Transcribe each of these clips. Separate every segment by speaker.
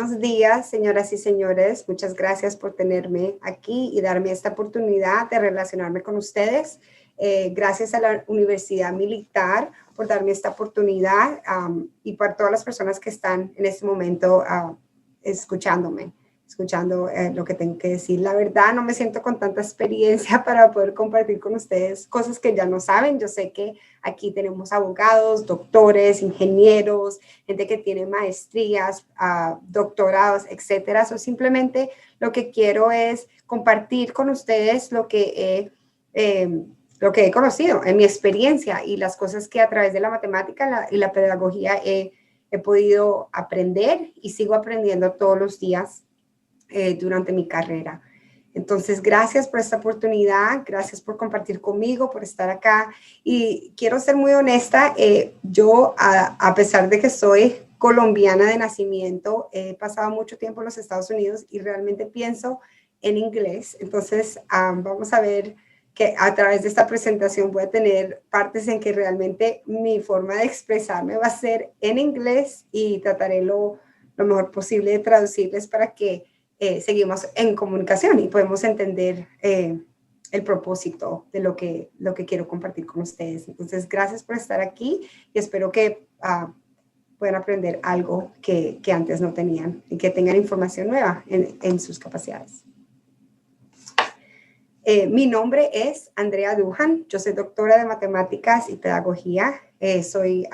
Speaker 1: buenos días, señoras y señores. Muchas gracias por tenerme aquí y darme esta oportunidad de relacionarme con ustedes. Gracias a la Universidad Militar por darme esta oportunidad y por todas las personas que están en este momento escuchando lo que tengo que decir. La verdad, no me siento con tanta experiencia para poder compartir con ustedes cosas que ya no saben. Yo sé que aquí tenemos abogados, doctores, ingenieros, gente que tiene maestrías, doctorados, etcétera. Simplemente lo que quiero es compartir con ustedes lo que he conocido en mi experiencia y las cosas que a través de la matemática y la pedagogía he podido aprender y sigo aprendiendo todos los días durante mi carrera. Entonces, gracias por esta oportunidad, gracias por compartir conmigo, por estar acá. Y quiero ser muy honesta, yo, a pesar de que soy colombiana de nacimiento, he pasado mucho tiempo en los Estados Unidos y realmente pienso en inglés. Entonces, vamos a ver que a través de esta presentación voy a tener partes en que realmente mi forma de expresarme va a ser en inglés y trataré lo mejor posible de traducirles para que seguimos en comunicación y podemos entender el propósito de lo que quiero compartir con ustedes. Entonces, gracias por estar aquí y espero que puedan aprender algo que antes no tenían y que tengan información nueva en sus capacidades. Mi nombre es Andrea Duhan, yo soy doctora de matemáticas y pedagogía, soy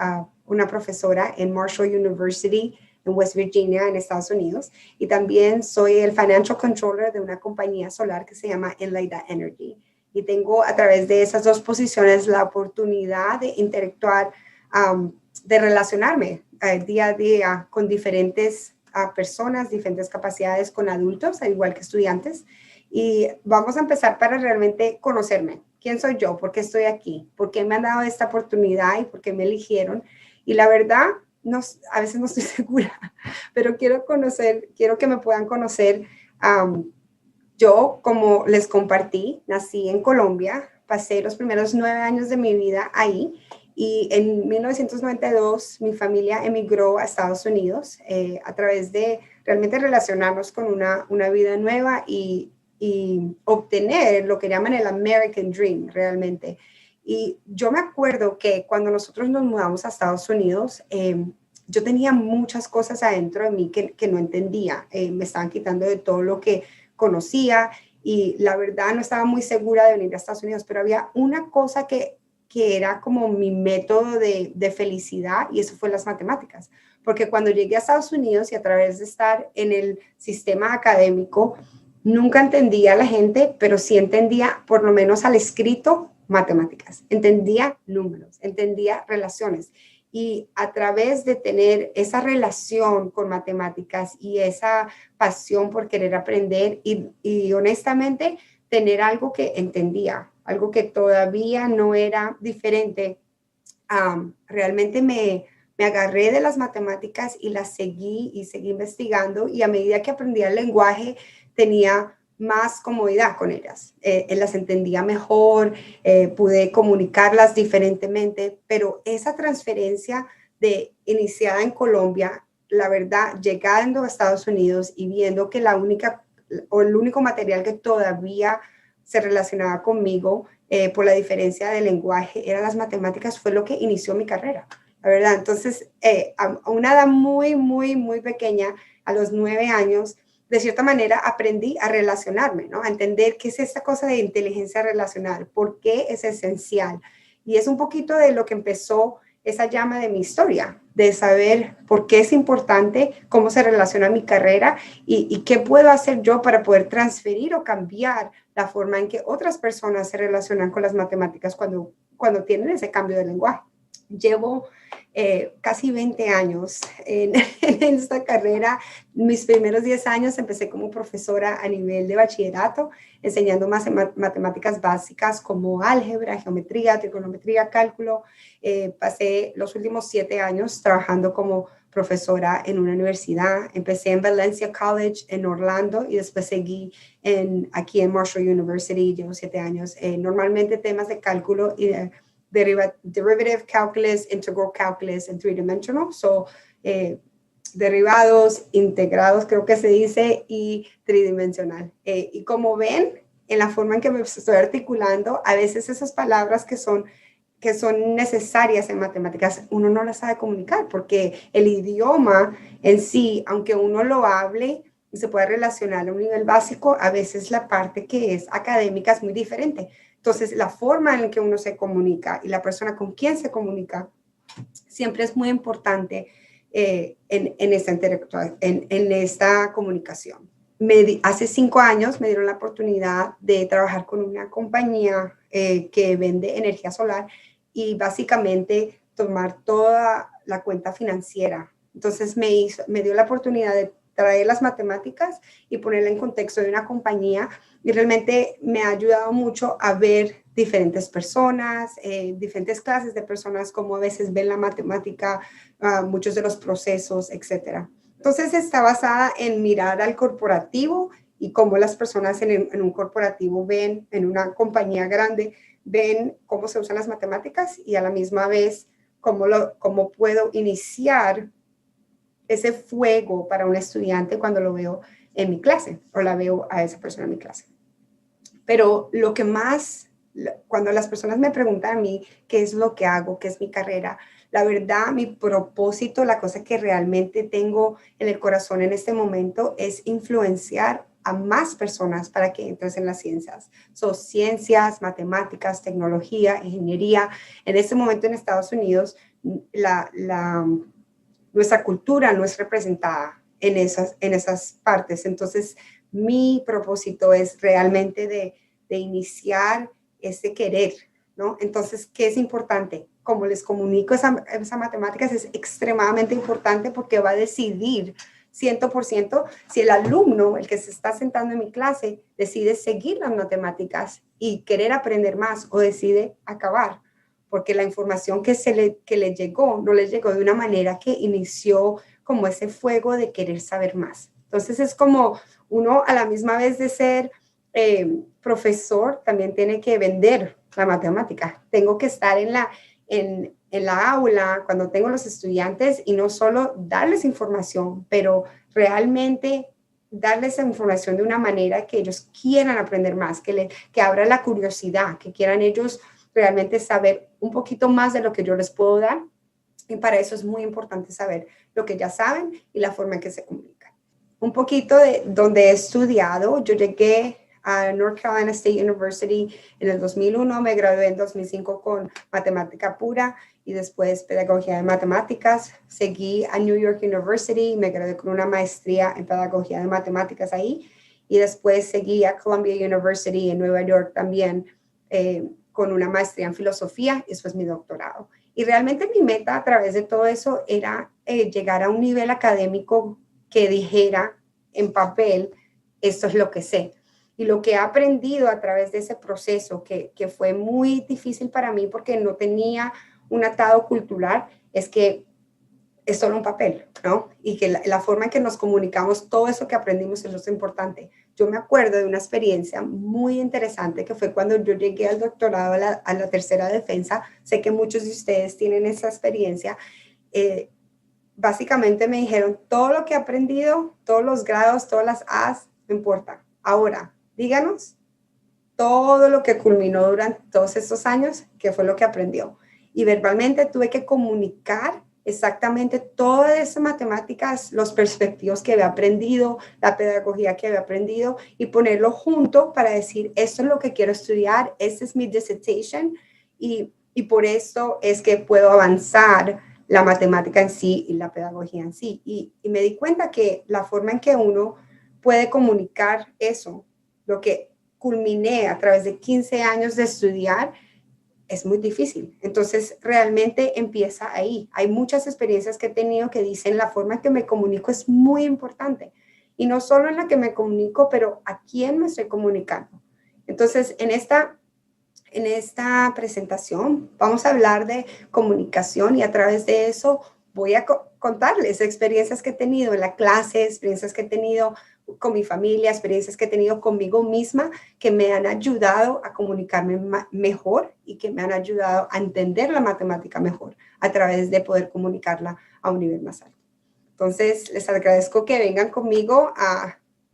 Speaker 1: una profesora en Marshall University en West Virginia, en Estados Unidos, y también soy el Financial Controller de una compañía solar que se llama Enlaida Energy. Y tengo a través de esas dos posiciones la oportunidad de interactuar, de relacionarme día a día con diferentes personas, diferentes capacidades, con adultos, al igual que estudiantes. Y vamos a empezar para realmente conocerme. ¿Quién soy yo? ¿Por qué estoy aquí? ¿Por qué me han dado esta oportunidad y por qué me eligieron? Y la verdad, a veces no estoy segura, pero quiero que me puedan conocer. Yo, como les compartí, nací en Colombia, pasé los primeros 9 años de mi vida ahí y en 1992 mi familia emigró a Estados Unidos a través de realmente relacionarnos con una vida nueva y obtener lo que llaman el American Dream realmente. Y yo me acuerdo que cuando nosotros nos mudamos a Estados Unidos, yo tenía muchas cosas adentro de mí que no entendía. Me estaban quitando de todo lo que conocía y la verdad no estaba muy segura de venir a Estados Unidos, pero había una cosa que era como mi método de felicidad y eso fue las matemáticas. Porque cuando llegué a Estados Unidos y a través de estar en el sistema académico, nunca entendía a la gente, pero sí entendía por lo menos al escrito matemáticas, entendía números, entendía relaciones. Y a través de tener esa relación con matemáticas y esa pasión por querer aprender y honestamente tener algo que entendía, algo que todavía no era diferente, realmente me agarré de las matemáticas y las seguí investigando y a medida que aprendía el lenguaje tenía más comodidad con ellas, las entendía mejor, pude comunicarlas diferentemente, pero esa transferencia iniciada en Colombia, la verdad, llegando a Estados Unidos y viendo que el único material que todavía se relacionaba conmigo por la diferencia de lenguaje eran las matemáticas, fue lo que inició mi carrera, la verdad. Entonces, a una edad muy, muy, muy pequeña, a los 9 años, de cierta manera aprendí a relacionarme, ¿no? A entender qué es esta cosa de inteligencia relacional, por qué es esencial. Y es un poquito de lo que empezó esa llama de mi historia, de saber por qué es importante, cómo se relaciona mi carrera y qué puedo hacer yo para poder transferir o cambiar la forma en que otras personas se relacionan con las matemáticas cuando tienen ese cambio de lenguaje. Llevo casi 20 años en esta carrera. Mis primeros 10 años empecé como profesora a nivel de bachillerato, enseñando matemáticas básicas como álgebra, geometría, trigonometría, cálculo. Pasé los últimos 7 años trabajando como profesora en una universidad. Empecé en Valencia College en Orlando y después seguí aquí en Marshall University. Llevo 7 años. Normalmente temas de cálculo y derivative calculus, integral calculus, and three-dimensional. So, derivados, integrados, creo que se dice, y tridimensional. Y como ven, en la forma en que me estoy articulando, a veces esas palabras que son necesarias en matemáticas, uno no las sabe comunicar, porque el idioma en sí, aunque uno lo hable y se puede relacionar a un nivel básico, a veces la parte que es académica es muy diferente. Entonces, la forma en que uno se comunica y la persona con quien se comunica siempre es muy importante en esta comunicación. Hace 5 años me dieron la oportunidad de trabajar con una compañía que vende energía solar y básicamente tomar toda la cuenta financiera. Entonces me dio la oportunidad de traer las matemáticas y ponerla en contexto de una compañía y realmente me ha ayudado mucho a ver diferentes personas, diferentes clases de personas, como a veces ven la matemática, muchos de los procesos, etcétera. Entonces está basada en mirar al corporativo y cómo las personas en un corporativo ven, en una compañía grande, ven cómo se usan las matemáticas y a la misma vez cómo puedo iniciar ese fuego para un estudiante cuando lo veo en mi clase o la veo a esa persona en mi clase. Pero lo que más, cuando las personas me preguntan a mí qué es lo que hago, qué es mi carrera, la verdad, mi propósito, la cosa que realmente tengo en el corazón en este momento es influenciar a más personas para que entres en las ciencias. Son ciencias, matemáticas, tecnología, ingeniería. En este momento en Estados Unidos, nuestra cultura no es representada en esas partes. Entonces, mi propósito es realmente de iniciar ese querer, ¿no? Entonces, ¿qué es importante? Como les comunico esa matemáticas es extremadamente importante porque va a decidir 100% si el alumno, el que se está sentando en mi clase, decide seguir las matemáticas y querer aprender más o decide acabar, porque la información que le llegó no le llegó de una manera que inició como ese fuego de querer saber más. Entonces es como uno a la misma vez de ser profesor, también tiene que vender la matemática. Tengo que estar en la aula cuando tengo los estudiantes y no solo darles información, pero realmente darles esa información de una manera que ellos quieran aprender más, que abra la curiosidad, que quieran ellos realmente saber un poquito más de lo que yo les puedo dar. Y para eso es muy importante saber lo que ya saben y la forma en que se comunican. Un poquito de donde he estudiado. Yo llegué a North Carolina State University en el 2001, me gradué en 2005 con matemática pura y después pedagogía de matemáticas. Seguí a New York University, me gradué con una maestría en pedagogía de matemáticas ahí y después seguí a Columbia University en Nueva York también con una maestría en filosofía y después mi doctorado. Y realmente mi meta a través de todo eso era llegar a un nivel académico que dijera en papel, esto es lo que sé. Y lo que he aprendido a través de ese proceso, que fue muy difícil para mí porque no tenía un atado cultural, es que es solo un papel, ¿no? Y que la forma en que nos comunicamos, todo eso que aprendimos es lo importante. Yo me acuerdo de una experiencia muy interesante que fue cuando yo llegué al doctorado a la tercera defensa. Sé que muchos de ustedes tienen esa experiencia. Básicamente me dijeron, todo lo que he aprendido, todos los grados, todas las A's, no importa. Ahora, díganos todo lo que culminó durante todos estos años, qué fue lo que aprendió. Y verbalmente tuve que comunicar exactamente todas esas matemáticas, los perspectivos que había aprendido, la pedagogía que había aprendido y ponerlo junto para decir, esto es lo que quiero estudiar, esta es mi dissertation y por eso es que puedo avanzar la matemática en sí y la pedagogía en sí. Y me di cuenta que la forma en que uno puede comunicar eso, lo que culminé a través de 15 años de estudiar, es muy difícil. Entonces, realmente empieza ahí. Hay muchas experiencias que he tenido que dicen la forma en que me comunico es muy importante. Y no solo en la que me comunico, pero a quién me estoy comunicando. Entonces, en esta presentación vamos a hablar de comunicación y a través de eso voy a contarles experiencias que he tenido en la clase, experiencias que he tenido con mi familia, experiencias que he tenido conmigo misma que me han ayudado a comunicarme mejor y que me han ayudado a entender la matemática mejor a través de poder comunicarla a un nivel más alto. Entonces, les agradezco que vengan conmigo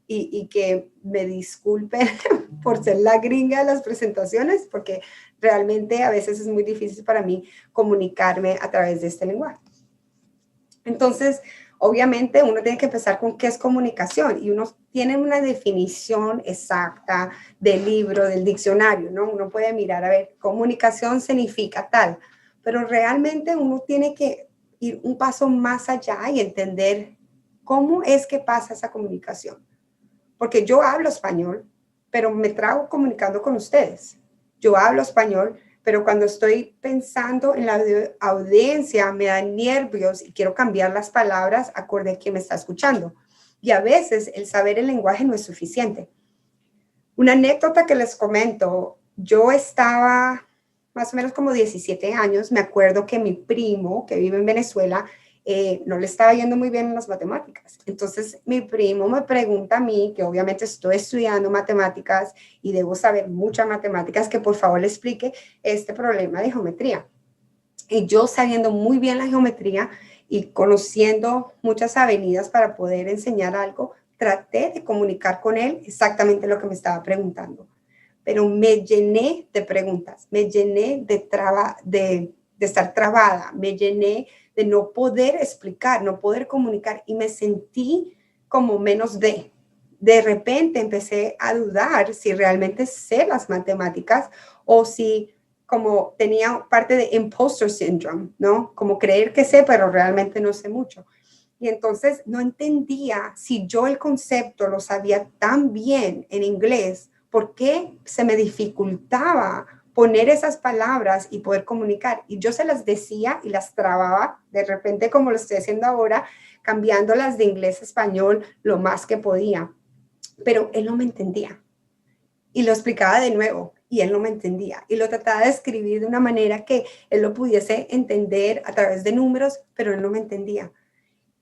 Speaker 1: y que me disculpen por ser la gringa de las presentaciones, porque realmente a veces es muy difícil para mí comunicarme a través de este lenguaje. Entonces, obviamente uno tiene que empezar con qué es comunicación y uno tiene una definición exacta del libro, del diccionario, ¿no? Uno puede mirar, a ver, comunicación significa tal, pero realmente uno tiene que ir un paso más allá y entender cómo es que pasa esa comunicación. Porque yo hablo español, pero me trago comunicando con ustedes. Yo hablo español, pero cuando estoy pensando en la audiencia me dan nervios y quiero cambiar las palabras acorde a quien me está escuchando. Y a veces el saber el lenguaje no es suficiente. Una anécdota que les comento, yo estaba más o menos como 17 años, me acuerdo que mi primo, que vive en Venezuela, no le estaba yendo muy bien en las matemáticas. Entonces mi primo me pregunta a mí, que obviamente estoy estudiando matemáticas y debo saber muchas matemáticas, que por favor le explique este problema de geometría. Y yo sabiendo muy bien la geometría y conociendo muchas avenidas para poder enseñar algo, traté de comunicar con él exactamente lo que me estaba preguntando. Pero me llené de preguntas, me llené de estar trabada, me llené de no poder explicar, no poder comunicar y me sentí como menos de. De repente empecé a dudar si realmente sé las matemáticas o si como tenía parte de imposter syndrome, ¿no? Como creer que sé, pero realmente no sé mucho. Y entonces no entendía si yo el concepto lo sabía tan bien en inglés, ¿por qué se me dificultaba poner esas palabras y poder comunicar? Y yo se las decía y las trababa de repente como lo estoy haciendo ahora, cambiándolas de inglés a español lo más que podía. Pero él no me entendía. Y lo explicaba de nuevo y él no me entendía. Y lo trataba de escribir de una manera que él lo pudiese entender a través de números, pero él no me entendía.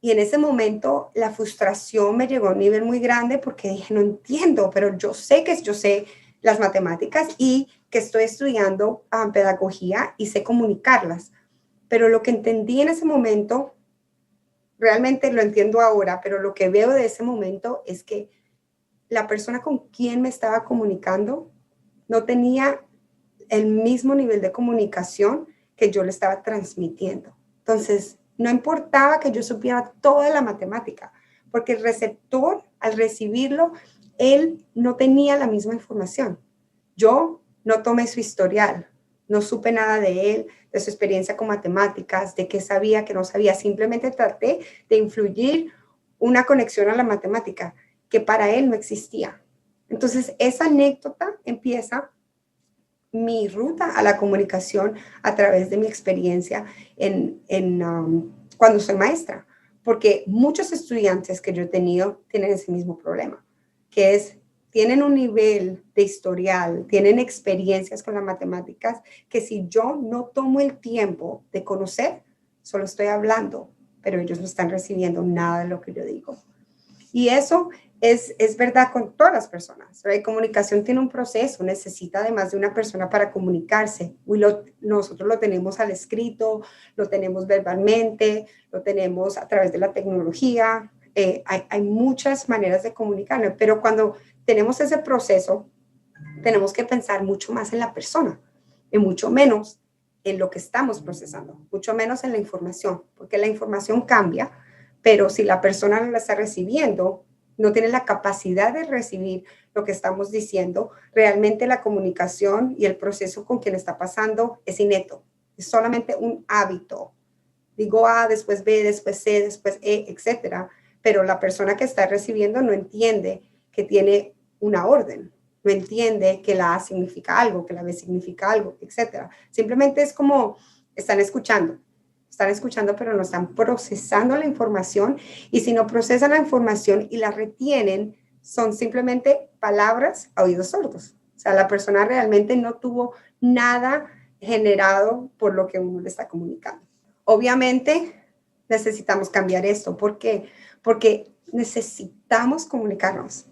Speaker 1: Y en ese momento la frustración me llegó a un nivel muy grande porque dije, no entiendo, pero yo sé que yo sé las matemáticas y que estoy estudiando pedagogía y sé comunicarlas. Pero lo que entendí en ese momento, realmente lo entiendo ahora, pero lo que veo de ese momento es que la persona con quien me estaba comunicando no tenía el mismo nivel de comunicación que yo le estaba transmitiendo. Entonces, no importaba que yo supiera toda la matemática, porque el receptor, al recibirlo, él no tenía la misma información. Yo no tomé su historial, no supe nada de él, de su experiencia con matemáticas, de qué sabía, qué no sabía. Simplemente traté de influir una conexión a la matemática que para él no existía. Entonces, esa anécdota empieza mi ruta a la comunicación a través de mi experiencia cuando soy maestra, porque muchos estudiantes que yo he tenido tienen ese mismo problema, que es, tienen un nivel de historial, tienen experiencias con las matemáticas, que si yo no tomo el tiempo de conocer, solo estoy hablando, pero ellos no están recibiendo nada de lo que yo digo. Y eso es verdad con todas las personas. La comunicación tiene un proceso, necesita además de una persona para comunicarse. Nosotros lo tenemos al escrito, lo tenemos verbalmente, lo tenemos a través de la tecnología. Hay muchas maneras de comunicarnos, pero cuando tenemos ese proceso, tenemos que pensar mucho más en la persona y mucho menos en lo que estamos procesando, mucho menos en la información, porque la información cambia, pero si la persona no la está recibiendo, no tiene la capacidad de recibir lo que estamos diciendo, realmente la comunicación y el proceso con quien está pasando es inneto, es solamente un hábito. Digo A, después B, después C, después E, etcétera, pero la persona que está recibiendo no entiende que tiene una orden, no entiende que la A significa algo, que la B significa algo, etcétera. Simplemente es como están escuchando, pero no están procesando la información, y si no procesan la información y la retienen, son simplemente palabras a oídos sordos. O sea, la persona realmente no tuvo nada generado por lo que uno le está comunicando. Obviamente necesitamos cambiar esto. ¿Por qué? Porque necesitamos comunicarnos.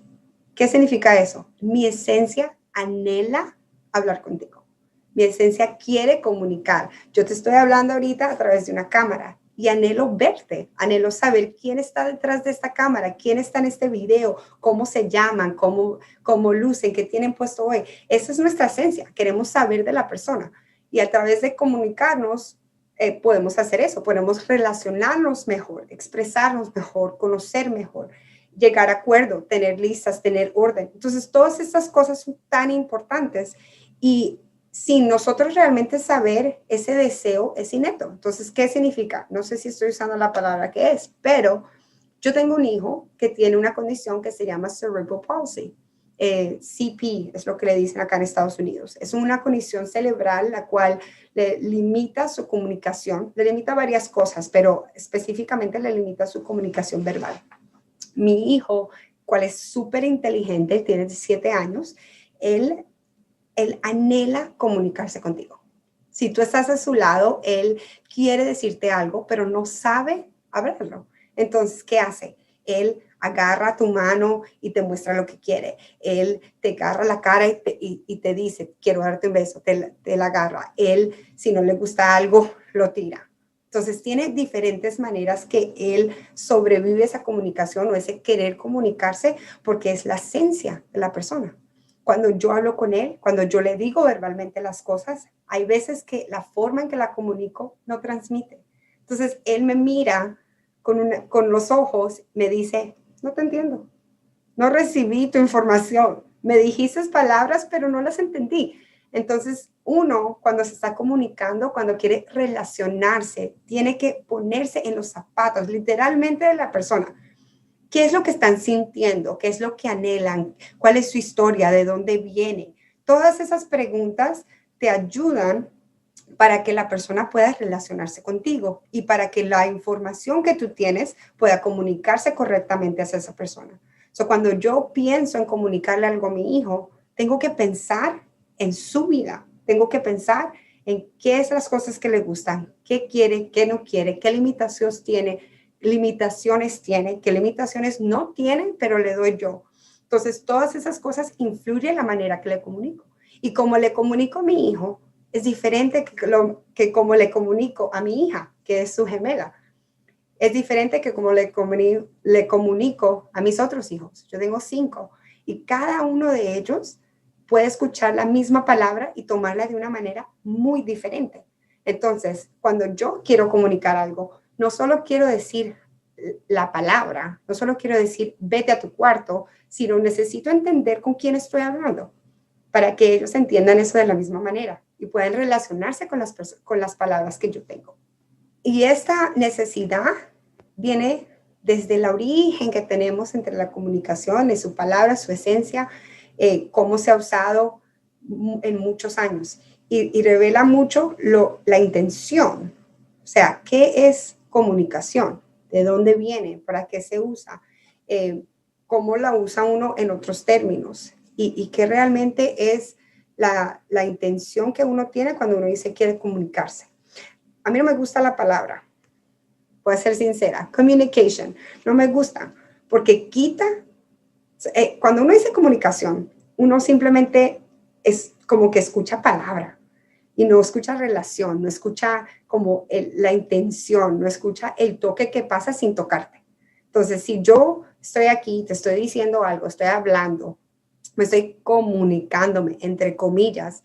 Speaker 1: ¿Qué significa eso? Mi esencia anhela hablar contigo. Mi esencia quiere comunicar. Yo te estoy hablando ahorita a través de una cámara. y anhelo verte, anhelo saber quién está detrás de esta cámara, quién está en este video, cómo se llaman, cómo lucen, qué tienen puesto hoy. Esa es nuestra esencia, queremos saber de la persona y a través de comunicarnos podemos hacer eso, podemos relacionarnos mejor, expresarnos mejor, conocer mejor, llegar a acuerdo, tener listas, tener orden. Entonces, todas estas cosas son tan importantes y sin nosotros realmente saber, ese deseo es inneto. Entonces, ¿qué significa? No sé si estoy usando la palabra que es, pero yo tengo un hijo que tiene una condición que se llama cerebral palsy. CP es lo que le dicen acá en Estados Unidos. Es una condición cerebral la cual le limita su comunicación, le limita varias cosas, pero específicamente le limita su comunicación verbal. Mi hijo, cual es súper inteligente, tiene 7 años, él anhela comunicarse contigo. Si tú estás a su lado, él quiere decirte algo, pero no sabe hablarlo. Entonces, ¿qué hace? Él agarra tu mano y te muestra lo que quiere. Él te agarra la cara y te dice, quiero darte un beso, te la agarra. Él, si no le gusta algo, lo tira. Entonces, tiene diferentes maneras que él sobrevive esa comunicación o ese querer comunicarse porque es la esencia de la persona. Cuando yo hablo con él, cuando yo le digo verbalmente las cosas, hay veces que la forma en que la comunico no transmite. Entonces, él me mira con los ojos, me dice, no te entiendo, no recibí tu información, me dijiste palabras, pero no las entendí. Entonces, uno, cuando se está comunicando, cuando quiere relacionarse, tiene que ponerse en los zapatos, literalmente, de la persona. ¿Qué es lo que están sintiendo? ¿Qué es lo que anhelan? ¿Cuál es su historia? ¿De dónde viene? Todas esas preguntas te ayudan para que la persona pueda relacionarse contigo y para que la información que tú tienes pueda comunicarse correctamente hacia esa persona. Cuando yo pienso en comunicarle algo a mi hijo, tengo que pensar en su vida, tengo que pensar en qué es las cosas que le gustan, qué quiere, qué no quiere, qué limitaciones tiene, qué limitaciones no tiene, pero le doy yo. Entonces, todas esas cosas influyen en la manera que le comunico. Y como le comunico a mi hijo, es diferente que como le comunico a mi hija, que es su gemela. Es diferente que como le comunico a mis otros hijos. Yo tengo 5 y cada uno de ellos puede escuchar la misma palabra y tomarla de una manera muy diferente. Entonces, cuando yo quiero comunicar algo, no solo quiero decir la palabra, no solo quiero decir vete a tu cuarto, sino necesito entender con quién estoy hablando para que ellos entiendan eso de la misma manera y puedan relacionarse con las palabras que yo tengo. Y esta necesidad viene desde el origen que tenemos entre la comunicación, de su palabra, su esencia, cómo se ha usado en muchos años y revela mucho la intención. O sea, ¿qué es comunicación? ¿De dónde viene? ¿Para qué se usa? ¿Cómo la usa uno en otros términos? Y qué realmente es la intención que uno tiene cuando uno dice quiere comunicarse. A mí no me gusta la palabra, voy a ser sincera, communication, no me gusta, porque quita, cuando uno dice comunicación, uno simplemente es como que escucha palabra y no escucha relación, no escucha como la intención, no escucha el toque que pasa sin tocarte. Entonces, si yo estoy aquí, te estoy diciendo algo, estoy hablando, me estoy comunicándome, entre comillas,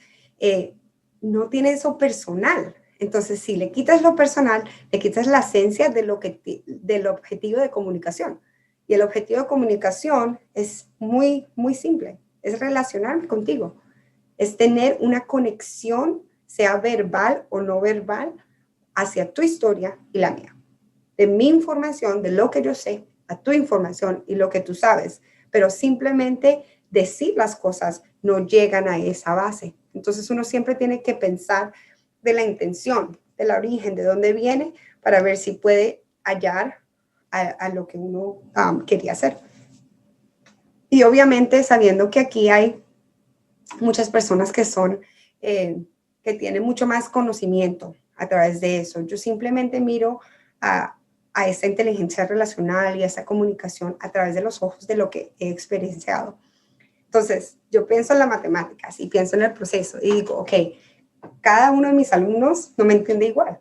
Speaker 1: no tiene eso personal. Entonces, si le quitas lo personal, le quitas la esencia del objetivo de comunicación. Y el objetivo de comunicación es muy, muy simple. Es relacionarme contigo. Es tener una conexión, sea verbal o no verbal, hacia tu historia y la mía. De mi información, de lo que yo sé, a tu información y lo que tú sabes. Pero simplemente decir las cosas no llegan a esa base. Entonces uno siempre tiene que pensar de la intención, del origen, de dónde viene, para ver si puede hallar a lo que uno quería hacer. Y obviamente sabiendo que aquí hay muchas personas que que tienen mucho más conocimiento a través de eso. Yo simplemente miro a esa inteligencia relacional y a esa comunicación a través de los ojos de lo que he experienciado. Entonces, yo pienso en las matemáticas y pienso en el proceso y digo, ok, cada uno de mis alumnos no me entiende igual.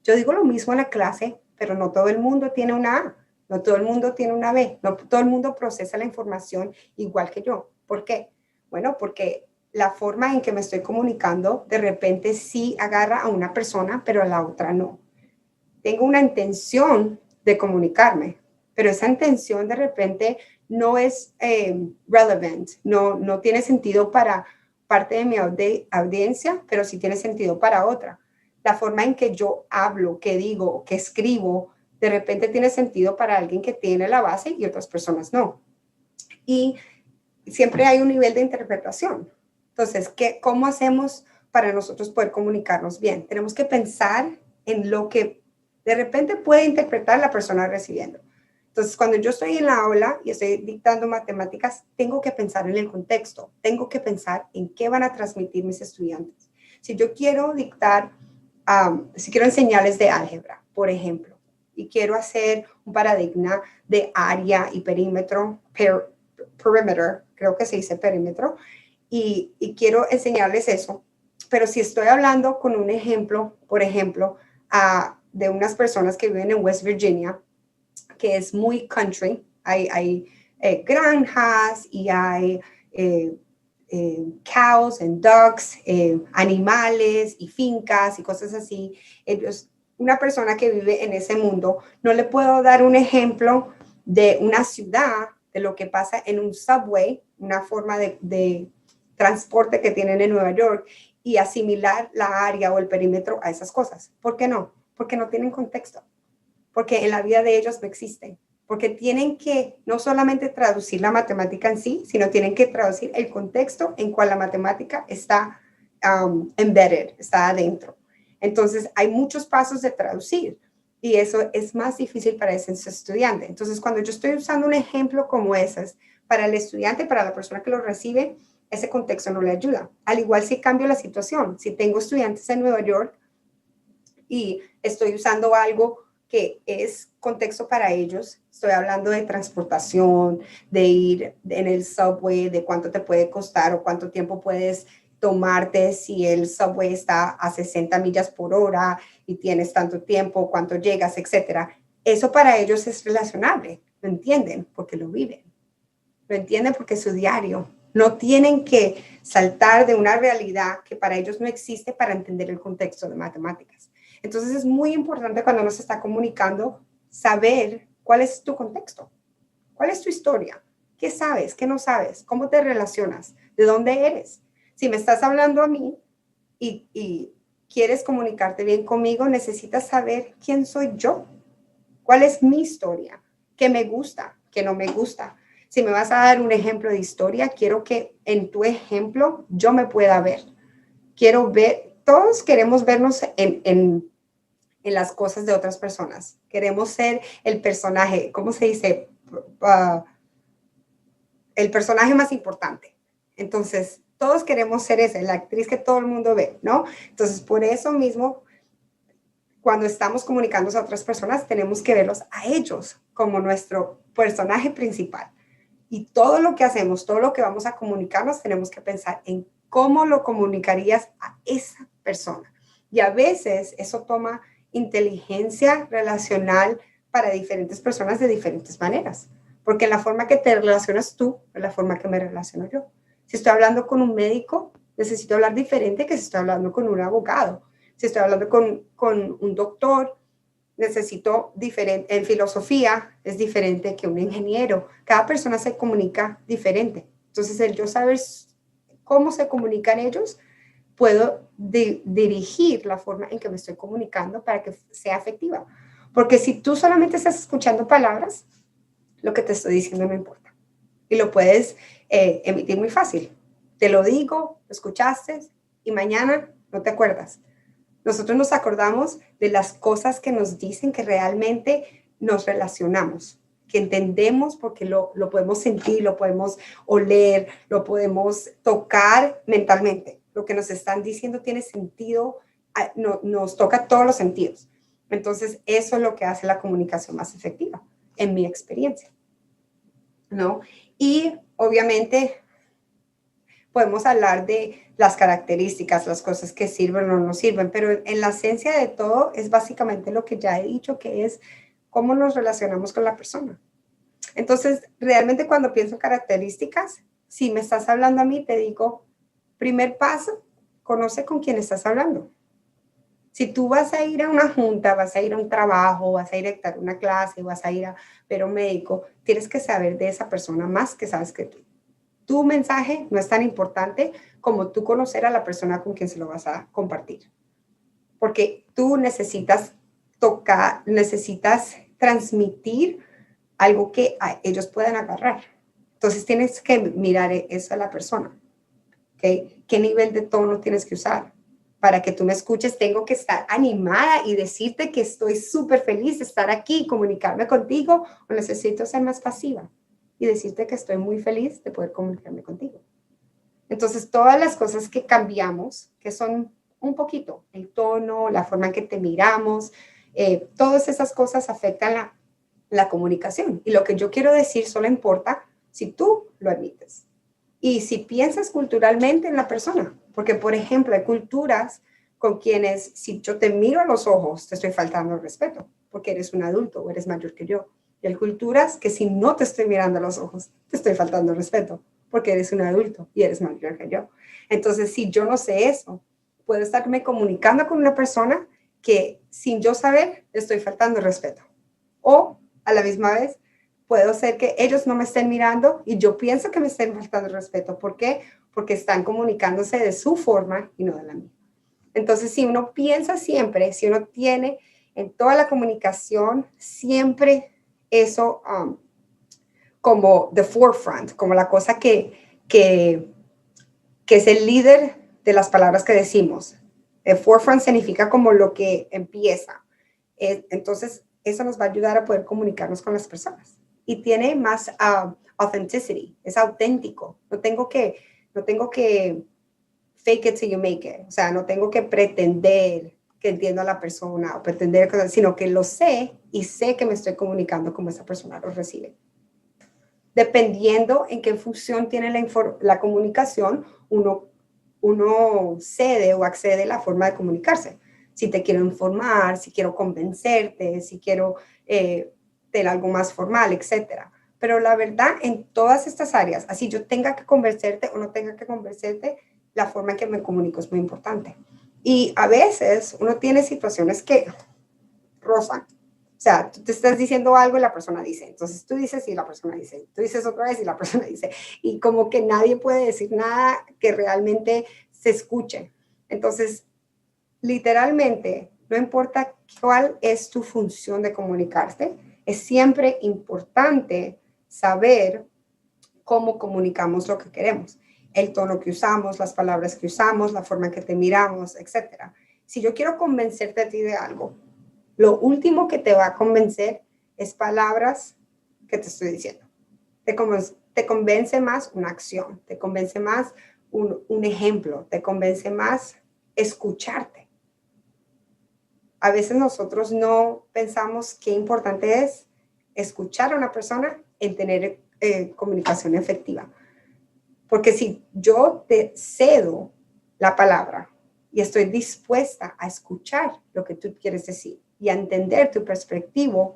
Speaker 1: Yo digo lo mismo en la clase, pero no todo el mundo tiene una A, no todo el mundo tiene una B, no todo el mundo procesa la información igual que yo. ¿Por qué? Bueno, porque la forma en que me estoy comunicando de repente sí agarra a una persona, pero a la otra no. Tengo una intención de comunicarme, pero esa intención de repente no es relevant, no tiene sentido para parte de mi audiencia, pero sí tiene sentido para otra. La forma en que yo hablo, que digo, que escribo, de repente tiene sentido para alguien que tiene la base y otras personas no. Y siempre hay un nivel de interpretación. Entonces, ¿cómo hacemos para nosotros poder comunicarnos bien? Tenemos que pensar en lo que de repente puede interpretar la persona recibiendo. Entonces, cuando yo estoy en la aula y estoy dictando matemáticas, tengo que pensar en el contexto, tengo que pensar en qué van a transmitir mis estudiantes. Si yo quiero dictar, si quiero enseñarles de álgebra, por ejemplo, y quiero hacer un paradigma de área y perímetro, perimeter, creo que se dice perímetro, y quiero enseñarles eso. Pero si estoy hablando con un ejemplo, por ejemplo, de unas personas que viven en West Virginia, que es muy country, hay granjas y hay cows and ducks, animales y fincas y cosas así. Ellos, una persona que vive en ese mundo, no le puedo dar un ejemplo de una ciudad, de lo que pasa en un subway, una forma de transporte que tienen en Nueva York, y asimilar la área o el perímetro a esas cosas. ¿Por qué no? Porque no tienen contexto, porque en la vida de ellos no existen, porque tienen que no solamente traducir la matemática en sí, sino tienen que traducir el contexto en cual la matemática está embedded, está adentro. Entonces, hay muchos pasos de traducir y eso es más difícil para ese estudiante. Entonces, cuando yo estoy usando un ejemplo como ese, para el estudiante, para la persona que lo recibe, ese contexto no le ayuda. Al igual si cambio la situación, si tengo estudiantes en Nueva York y estoy usando algo que es contexto para ellos, estoy hablando de transportación, de ir en el subway, de cuánto te puede costar o cuánto tiempo puedes tomarte si el subway está a 60 millas por hora y tienes tanto tiempo, cuánto llegas, etcétera. Eso para ellos es relacionable, ¿lo entienden? Porque lo viven. Lo entienden porque es su diario. No tienen que saltar de una realidad que para ellos no existe para entender el contexto de matemáticas. Entonces es muy importante cuando uno se está comunicando saber cuál es tu contexto, cuál es tu historia, qué sabes, qué no sabes, cómo te relacionas, de dónde eres. Si me estás hablando a mí y quieres comunicarte bien conmigo, necesitas saber quién soy yo, cuál es mi historia, qué me gusta, qué no me gusta. Si me vas a dar un ejemplo de historia, quiero que en tu ejemplo yo me pueda ver. Quiero ver, todos queremos vernos en las cosas de otras personas. Queremos ser el personaje, ¿cómo se dice? El personaje más importante. Entonces, todos queremos ser ese, la actriz que todo el mundo ve, ¿no? Entonces, por eso mismo, cuando estamos comunicándonos a otras personas, tenemos que verlos a ellos como nuestro personaje principal. Y todo lo que hacemos, todo lo que vamos a comunicarnos, tenemos que pensar en cómo lo comunicarías a esa persona. Y a veces eso toma inteligencia relacional para diferentes personas de diferentes maneras. Porque la forma que te relacionas tú es la forma que me relaciono yo. Si estoy hablando con un médico, necesito hablar diferente que si estoy hablando con un abogado. Si estoy hablando con un doctor, necesito diferente, en filosofía es diferente que un ingeniero. Cada persona se comunica diferente. Entonces, el yo saber cómo se comunican ellos, puedo dirigir la forma en que me estoy comunicando para que sea efectiva. Porque si tú solamente estás escuchando palabras, lo que te estoy diciendo no importa. Y lo puedes emitir muy fácil. Te lo digo, lo escuchaste y mañana no te acuerdas. Nosotros nos acordamos de las cosas que nos dicen que realmente nos relacionamos, que entendemos porque lo podemos sentir, lo podemos oler, lo podemos tocar mentalmente. Lo que nos están diciendo tiene sentido, nos toca todos los sentidos. Entonces, eso es lo que hace la comunicación más efectiva, en mi experiencia, ¿no? Y obviamente podemos hablar de las características, las cosas que sirven o no sirven, pero en la esencia de todo es básicamente lo que ya he dicho, que es cómo nos relacionamos con la persona. Entonces, realmente cuando pienso en características, si me estás hablando a mí, te digo, primer paso, conoce con quién estás hablando. Si tú vas a ir a una junta, vas a ir a un trabajo, vas a ir a dictar una clase, vas a ir a ver a un médico, tienes que saber de esa persona más que sabes que tú. Tu mensaje no es tan importante como tú conocer a la persona con quien se lo vas a compartir. Porque tú necesitas tocar, necesitas transmitir algo que ellos puedan agarrar. Entonces tienes que mirar eso a la persona. ¿Okay? ¿Qué nivel de tono tienes que usar? Para que tú me escuches, tengo que estar animada y decirte que estoy súper feliz de estar aquí, comunicarme contigo, o necesito ser más pasiva y decirte que estoy muy feliz de poder comunicarme contigo. Entonces, todas las cosas que cambiamos, que son un poquito, el tono, la forma en que te miramos, todas esas cosas afectan la comunicación. Y lo que yo quiero decir solo importa si tú lo admites. Y si piensas culturalmente en la persona, porque por ejemplo hay culturas con quienes si yo te miro a los ojos te estoy faltando el respeto, porque eres un adulto o eres mayor que yo. Y hay culturas que si no te estoy mirando a los ojos te estoy faltando el respeto, porque eres un adulto y eres mayor que yo. Entonces si yo no sé eso, puedo estarme comunicando con una persona que sin yo saber le estoy faltando el respeto. O a la misma vez puedo ser que ellos no me estén mirando y yo pienso que me estén faltando el respeto. ¿Por qué? Porque están comunicándose de su forma y no de la mía. Entonces, si uno piensa siempre, si uno tiene en toda la comunicación siempre eso como the forefront, como la cosa que es el líder de las palabras que decimos. El forefront significa como lo que empieza. Entonces, eso nos va a ayudar a poder comunicarnos con las personas. Y tiene más authenticity, es auténtico. No tengo que fake it till you make it. O sea, no tengo que pretender que entiendo a la persona o pretender cosas, sino que lo sé y sé que me estoy comunicando como esa persona lo recibe. Dependiendo en qué función tiene la comunicación, uno cede o accede a la forma de comunicarse. Si te quiero informar, si quiero convencerte, si quiero tener algo más formal, etcétera. Pero la verdad, en todas estas áreas, así yo tenga que convencerte o no tenga que convencerte, la forma en que me comunico es muy importante. Y a veces uno tiene situaciones que rozan. O sea, tú te estás diciendo algo y la persona dice. Entonces tú dices y la persona dice. Tú dices otra vez y la persona dice. Y como que nadie puede decir nada que realmente se escuche. Entonces, literalmente, no importa cuál es tu función de comunicarte, es siempre importante saber cómo comunicamos lo que queremos, el tono que usamos, las palabras que usamos, la forma en que te miramos, etc. Si yo quiero convencerte a ti de algo, lo último que te va a convencer es palabras que te estoy diciendo. Te convence más una acción, te convence más un ejemplo, te convence más escucharte. A veces nosotros no pensamos qué importante es escuchar a una persona en tener comunicación efectiva. Porque si yo te cedo la palabra y estoy dispuesta a escuchar lo que tú quieres decir y a entender tu perspectiva,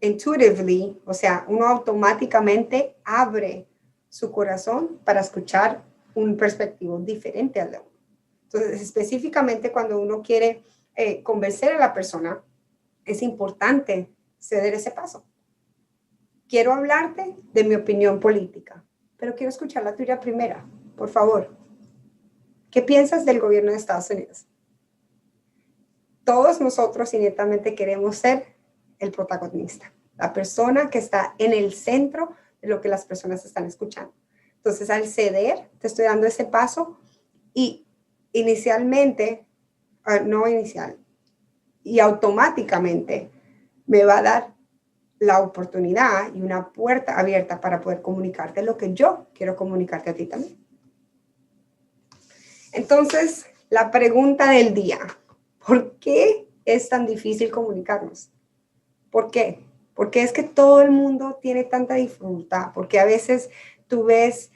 Speaker 1: intuitively, o sea, uno automáticamente abre su corazón para escuchar un perspectivo diferente al de uno. Entonces, específicamente cuando uno quiere convencer a la persona, es importante ceder ese paso. Quiero hablarte de mi opinión política, pero quiero escuchar la tuya primera, por favor. ¿Qué piensas del gobierno de Estados Unidos? Todos nosotros inmediatamente queremos ser el protagonista, la persona que está en el centro de lo que las personas están escuchando. Entonces, al ceder, te estoy dando ese paso y inicialmente, no inicial, y automáticamente me va a dar la oportunidad y una puerta abierta para poder comunicarte lo que yo quiero comunicarte a ti también. Entonces, la pregunta del día, ¿por qué es tan difícil comunicarnos? ¿Por qué? Porque es que todo el mundo tiene tanta dificultad, porque a veces tú ves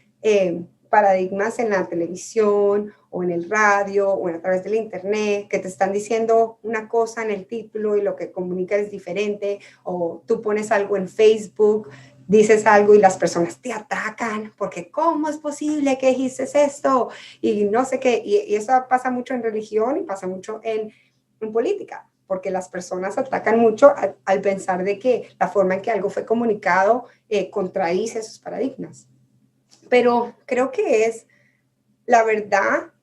Speaker 1: paradigmas en la televisión o en el radio o a través del internet que te están diciendo una cosa en el título y lo que comunica es diferente, o tú pones algo en Facebook, dices algo y las personas te atacan porque ¿cómo es posible que dijiste esto? Y no sé qué, y eso pasa mucho en religión y pasa mucho en política, porque las personas atacan mucho al pensar de que la forma en que algo fue comunicado contradice esos paradigmas. Pero creo que es la verdad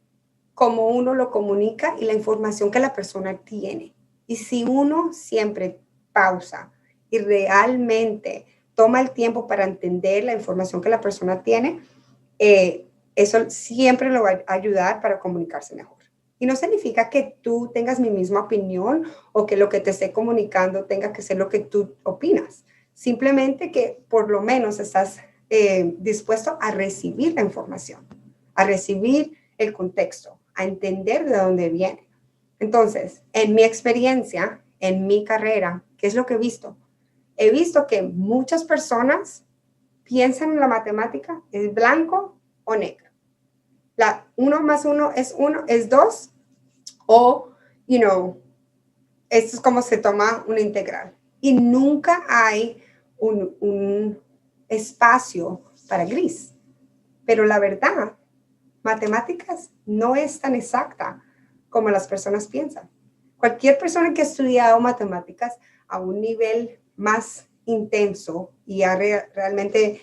Speaker 1: como uno lo comunica y la información que la persona tiene. Y si uno siempre pausa y realmente toma el tiempo para entender la información que la persona tiene, eso siempre lo va a ayudar para comunicarse mejor. Y no significa que tú tengas mi misma opinión o que lo que te esté comunicando tenga que ser lo que tú opinas. Simplemente que por lo menos estás dispuesto a recibir la información, a recibir el contexto, a entender de dónde viene. Entonces, en mi experiencia, en mi carrera, ¿qué es lo que he visto? He visto que muchas personas piensan en la matemática, es blanco o negro. La 1 más 1 es 2, o, esto es como se toma una integral. Y nunca hay un espacio para gris. Pero la verdad, matemáticas no es tan exacta como las personas piensan. Cualquier persona que ha estudiado matemáticas a un nivel más intenso y ha realmente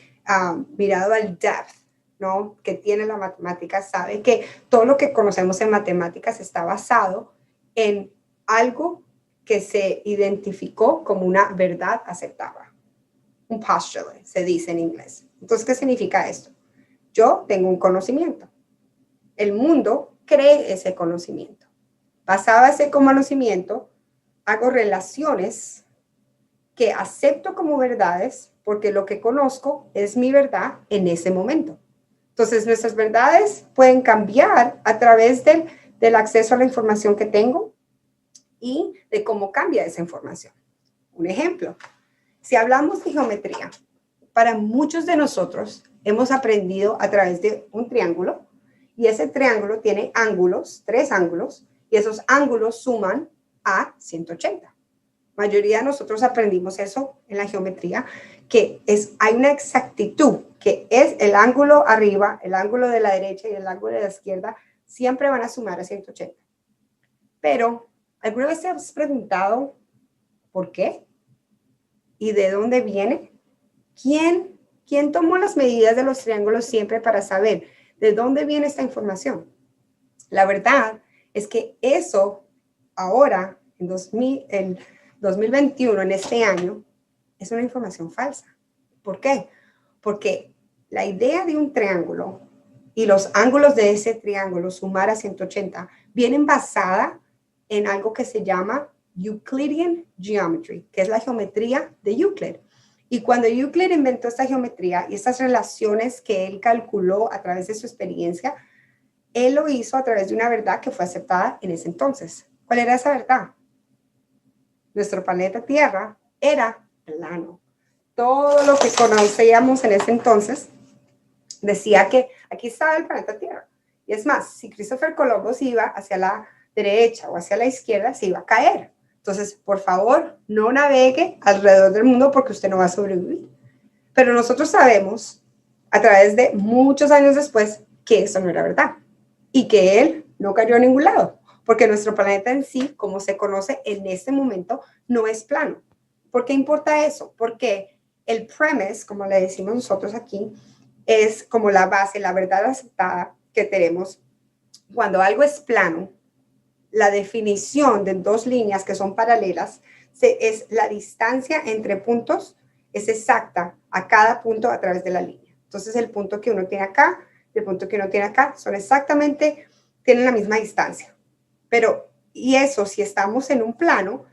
Speaker 1: mirado al depth, ¿no?, que tiene la matemática, sabe que todo lo que conocemos en matemáticas está basado en algo que se identificó como una verdad aceptada. Un postulate, se dice en inglés. Entonces, ¿qué significa esto? Yo tengo un conocimiento. El mundo cree ese conocimiento. Basado en ese conocimiento, hago relaciones que acepto como verdades porque lo que conozco es mi verdad en ese momento. Entonces, nuestras verdades pueden cambiar a través del acceso a la información que tengo y de cómo cambia esa información. Un ejemplo, si hablamos de geometría, para muchos de nosotros hemos aprendido a través de un triángulo, y ese triángulo tiene ángulos, 3 ángulos, y esos ángulos suman a 180. La mayoría de nosotros aprendimos eso en la geometría, que hay una exactitud, que es el ángulo arriba, el ángulo de la derecha y el ángulo de la izquierda, siempre van a sumar a 180. Pero, ¿alguna vez te has preguntado por qué? ¿Y de dónde viene? ¿Quién tomó las medidas de los triángulos siempre para saber de dónde viene esta información? La verdad es que eso ahora, en 2021, en este año, es una información falsa. ¿Por qué? Porque la idea de un triángulo y los ángulos de ese triángulo sumar a 180 vienen basada en algo que se llama Euclidean Geometry, que es la geometría de Euclid. Y cuando Euclid inventó esta geometría y estas relaciones que él calculó a través de su experiencia, él lo hizo a través de una verdad que fue aceptada en ese entonces. ¿Cuál era esa verdad? Nuestro planeta Tierra era plano. Todo lo que conocíamos en ese entonces decía que aquí estaba el planeta Tierra. Y es más, si Christopher Columbus iba hacia la derecha o hacia la izquierda, se iba a caer. Entonces, por favor, no navegue alrededor del mundo porque usted no va a sobrevivir. Pero nosotros sabemos, a través de muchos años después, que eso no era verdad y que él no cayó a ningún lado, porque nuestro planeta en sí, como se conoce en este momento, no es plano. ¿Por qué importa eso? Porque el premise, como le decimos nosotros aquí, es como la base, la verdad aceptada que tenemos. Cuando algo es plano, la definición de 2 líneas que son paralelas es la distancia entre puntos es exacta a cada punto a través de la línea. Entonces, el punto que uno tiene acá, el punto que uno tiene acá, son exactamente, tienen la misma distancia. Pero, y eso, si estamos en un plano,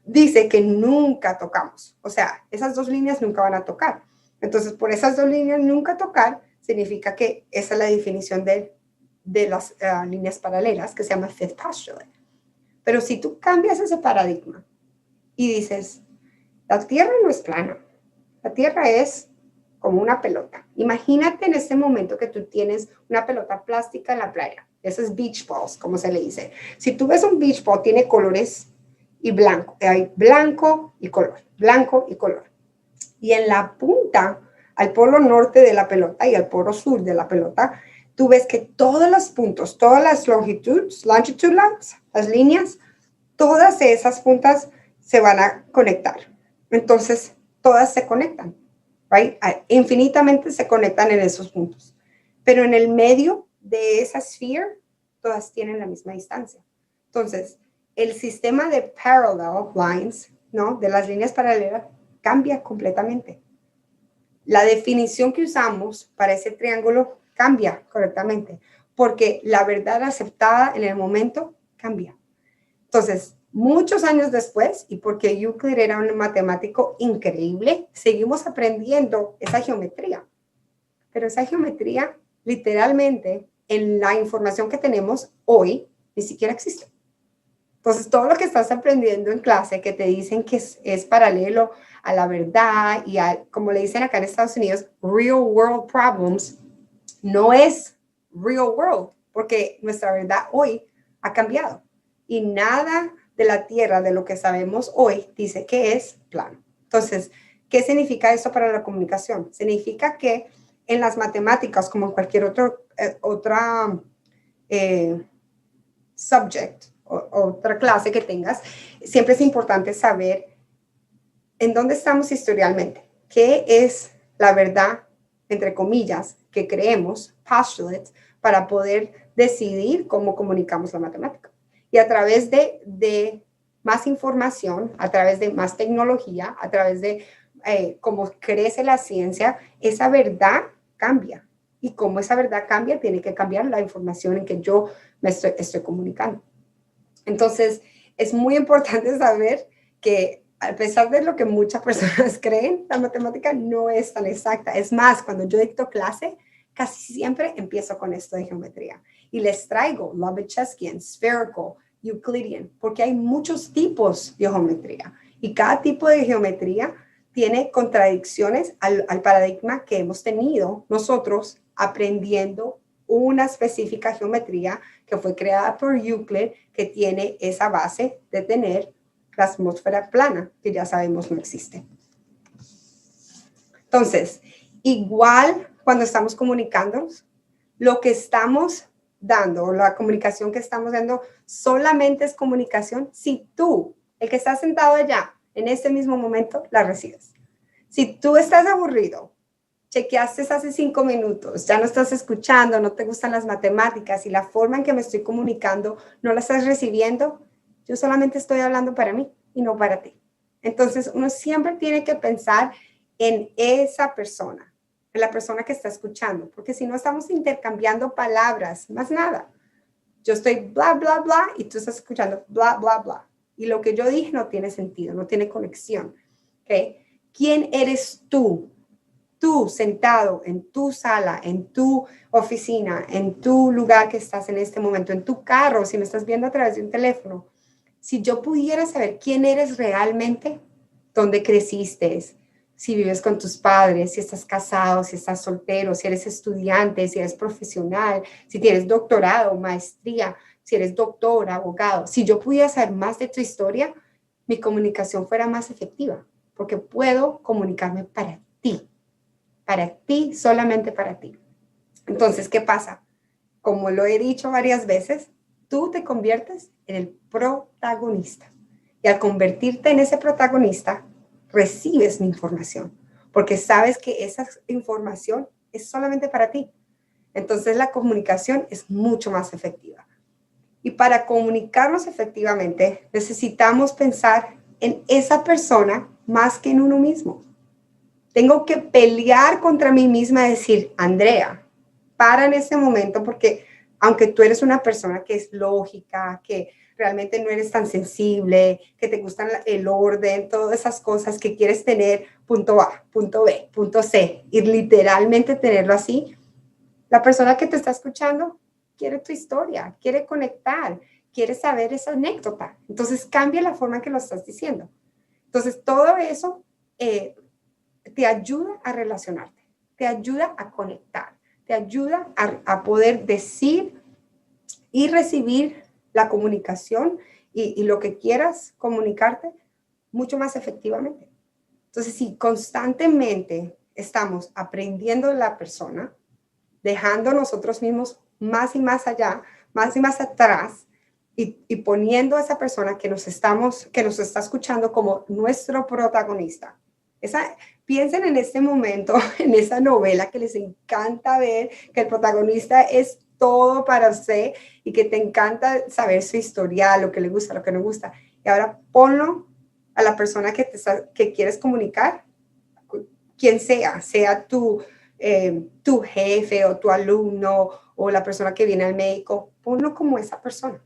Speaker 1: dice que nunca tocamos. O sea, esas 2 líneas nunca van a tocar. Entonces, por esas 2 líneas nunca tocar, significa que esa es la definición de las líneas paralelas, que se llama fifth postulate. Pero si tú cambias ese paradigma y dices, la Tierra no es plana, la Tierra es como una pelota. Imagínate en este momento que tú tienes una pelota plástica en la playa. Eso es beach balls, como se le dice. Si tú ves un beach ball, tiene colores y blanco. Hay blanco y color, blanco y color. Y en la punta, al polo norte de la pelota y al polo sur de la pelota, tú ves que todos los puntos, todas las longitudes, las líneas, todas esas puntas se van a conectar. Entonces, todas se conectan, right? Infinitamente se conectan en esos puntos. Pero en el medio de esa sphere, todas tienen la misma distancia. Entonces, el sistema de parallel lines, ¿no? De las líneas paralelas, cambia completamente. La definición que usamos para ese triángulo cambia correctamente, porque la verdad aceptada en el momento cambia. Entonces, muchos años después, y porque Euclid era un matemático increíble, seguimos aprendiendo esa geometría. Pero esa geometría, literalmente, en la información que tenemos hoy, ni siquiera existe. Entonces, todo lo que estás aprendiendo en clase, que te dicen que es paralelo a la verdad y a, como le dicen acá en Estados Unidos, real world problems, no es real world, porque nuestra verdad hoy ha cambiado. Y nada de la Tierra, de lo que sabemos hoy, dice que es plano. Entonces, ¿qué significa eso para la comunicación? Significa que en las matemáticas, como en cualquier otra subject, otra clase que tengas, siempre es importante saber en dónde estamos historialmente, qué es la verdad, entre comillas, que creemos, postulates, para poder decidir cómo comunicamos la matemática. Y a través de más información, a través de más tecnología, a través de cómo crece la ciencia, esa verdad cambia. Y como esa verdad cambia, tiene que cambiar la información en que yo me estoy comunicando. Entonces, es muy importante saber que a pesar de lo que muchas personas creen, la matemática no es tan exacta. Es más, cuando yo dicto clase, casi siempre empiezo con esto de geometría. Y les traigo Lobachevskian, spherical, Euclidean, porque hay muchos tipos de geometría. Y cada tipo de geometría tiene contradicciones al paradigma que hemos tenido nosotros aprendiendo una específica geometría que fue creada por Euclid, que tiene esa base de tener la atmósfera plana, que ya sabemos no existe. Entonces, igual cuando estamos comunicándonos, lo que estamos dando, la comunicación que estamos dando, solamente es comunicación si tú, el que está sentado allá, en este mismo momento, la recibes. Si tú estás aburrido, chequeaste hace 5 minutos, ya no estás escuchando, no te gustan las matemáticas y la forma en que me estoy comunicando no la estás recibiendo, yo solamente estoy hablando para mí y no para ti. Entonces, uno siempre tiene que pensar en esa persona, en la persona que está escuchando, porque si no estamos intercambiando palabras, más nada. Yo estoy bla, bla, bla y tú estás escuchando bla, bla, bla. Y lo que yo dije no tiene sentido, no tiene conexión. ¿Okay? ¿Quién eres tú? Tú sentado en tu sala, en tu oficina, en tu lugar que estás en este momento, en tu carro, si me estás viendo a través de un teléfono, si yo pudiera saber quién eres realmente, dónde creciste, si vives con tus padres, si estás casado, si estás soltero, si eres estudiante, si eres profesional, si tienes doctorado, maestría, si eres doctor, abogado, si yo pudiera saber más de tu historia, mi comunicación fuera más efectiva, porque puedo comunicarme para ti, solamente para ti. Entonces, ¿qué pasa? Como lo he dicho varias veces, tú te conviertes en el protagonista. Y al convertirte en ese protagonista, recibes mi información, porque sabes que esa información es solamente para ti. Entonces, la comunicación es mucho más efectiva. Y para comunicarnos efectivamente, necesitamos pensar en esa persona más que en uno mismo. Tengo que pelear contra mí misma y decir, Andrea, para en ese momento, porque aunque tú eres una persona que es lógica, que realmente no eres tan sensible, que te gustan el orden, todas esas cosas que quieres tener, punto A, punto B, punto C, y literalmente tenerlo así, la persona que te está escuchando quiere tu historia, quiere conectar, quiere saber esa anécdota. Entonces cambia la forma en que lo estás diciendo. Entonces todo eso te ayuda a relacionarte. te ayuda a conectar, te ayuda a poder decir y recibir la comunicación y lo que quieras comunicarte mucho más efectivamente. Entonces, si constantemente estamos aprendiendo de la persona, dejando nosotros mismos más y más allá, más y más atrás, y poniendo a esa persona que nos está escuchando como nuestro protagonista. Piensen en este momento, en esa novela que les encanta ver, que el protagonista es todo para usted y que te encanta saber su historial, lo que le gusta, lo que no gusta. Y ahora ponlo a la persona que quieres comunicar, quien sea tu jefe o tu alumno o la persona que viene al médico, ponlo como esa persona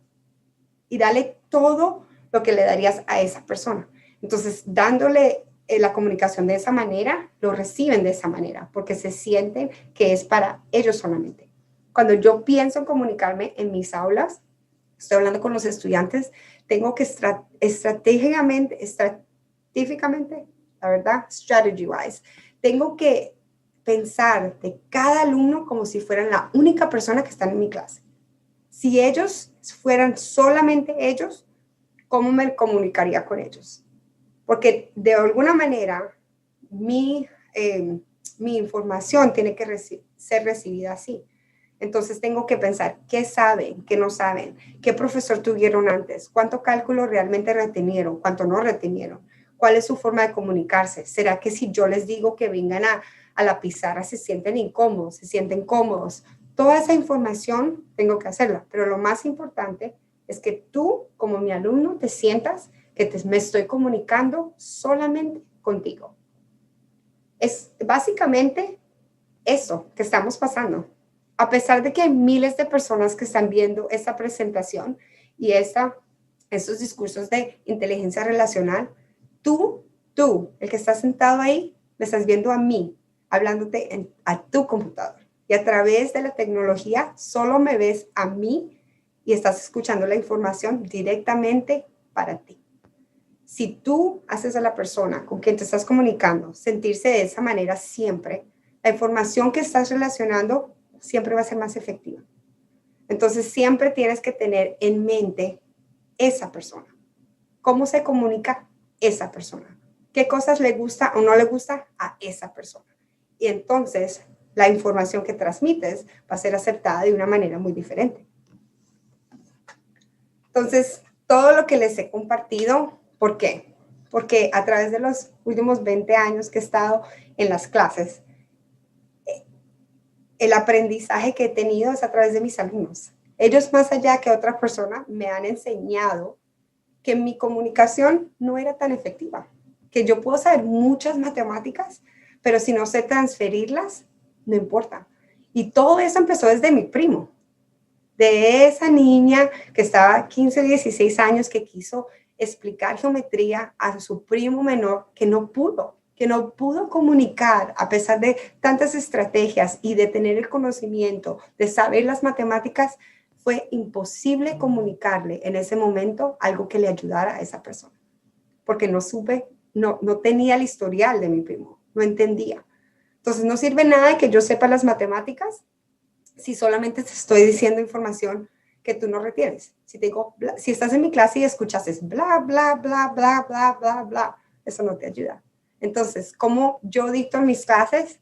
Speaker 1: y dale todo lo que le darías a esa persona. Entonces, dándole la comunicación de esa manera, lo reciben de esa manera, porque se sienten que es para ellos solamente. Cuando yo pienso en comunicarme en mis aulas, estoy hablando con los estudiantes, tengo que estratégicamente, la verdad, strategy-wise, tengo que pensar de cada alumno como si fueran la única persona que está en mi clase. Si ellos fueran solamente ellos, ¿cómo me comunicaría con ellos? Porque de alguna manera mi información tiene que ser recibida así. Entonces tengo que pensar qué saben, qué no saben, qué profesor tuvieron antes, cuánto cálculo realmente retenieron, cuánto no retenieron, cuál es su forma de comunicarse. ¿Será que si yo les digo que vengan a la pizarra se sienten incómodos, se sienten cómodos? Toda esa información tengo que hacerla, pero lo más importante es que tú, como mi alumno, te sientas que me estoy comunicando solamente contigo. Es básicamente eso que estamos pasando. A pesar de que hay miles de personas que están viendo esta presentación y estos discursos de inteligencia relacional, tú, el que está sentado ahí, me estás viendo a mí, hablándote a tu computador. Y a través de la tecnología solo me ves a mí y estás escuchando la información directamente para ti. Si tú haces a la persona con quien te estás comunicando sentirse de esa manera siempre, la información que estás relacionando siempre va a ser más efectiva. Entonces, siempre tienes que tener en mente esa persona. ¿Cómo se comunica esa persona? ¿Qué cosas le gusta o no le gusta a esa persona? Y entonces, la información que transmites va a ser aceptada de una manera muy diferente. Entonces, todo lo que les he compartido, ¿por qué? Porque a través de los últimos 20 años que he estado en las clases, el aprendizaje que he tenido es a través de mis alumnos. Ellos, más allá que otra persona, me han enseñado que mi comunicación no era tan efectiva, que yo puedo saber muchas matemáticas, pero si no sé transferirlas, no importa. Y todo eso empezó desde mi primo, de esa niña que estaba 15, 16 años, que quiso explicar geometría a su primo menor, que no pudo comunicar a pesar de tantas estrategias y de tener el conocimiento, de saber las matemáticas. Fue imposible comunicarle en ese momento algo que le ayudara a esa persona, porque no tenía el historial de mi primo, no entendía. Entonces no sirve nada de que yo sepa las matemáticas si solamente te estoy diciendo información que tú no retienes. Si te digo, si estás en mi clase y escuchas bla, bla, bla, bla, bla, bla, bla, eso no te ayuda. Entonces, ¿cómo yo dicto mis clases?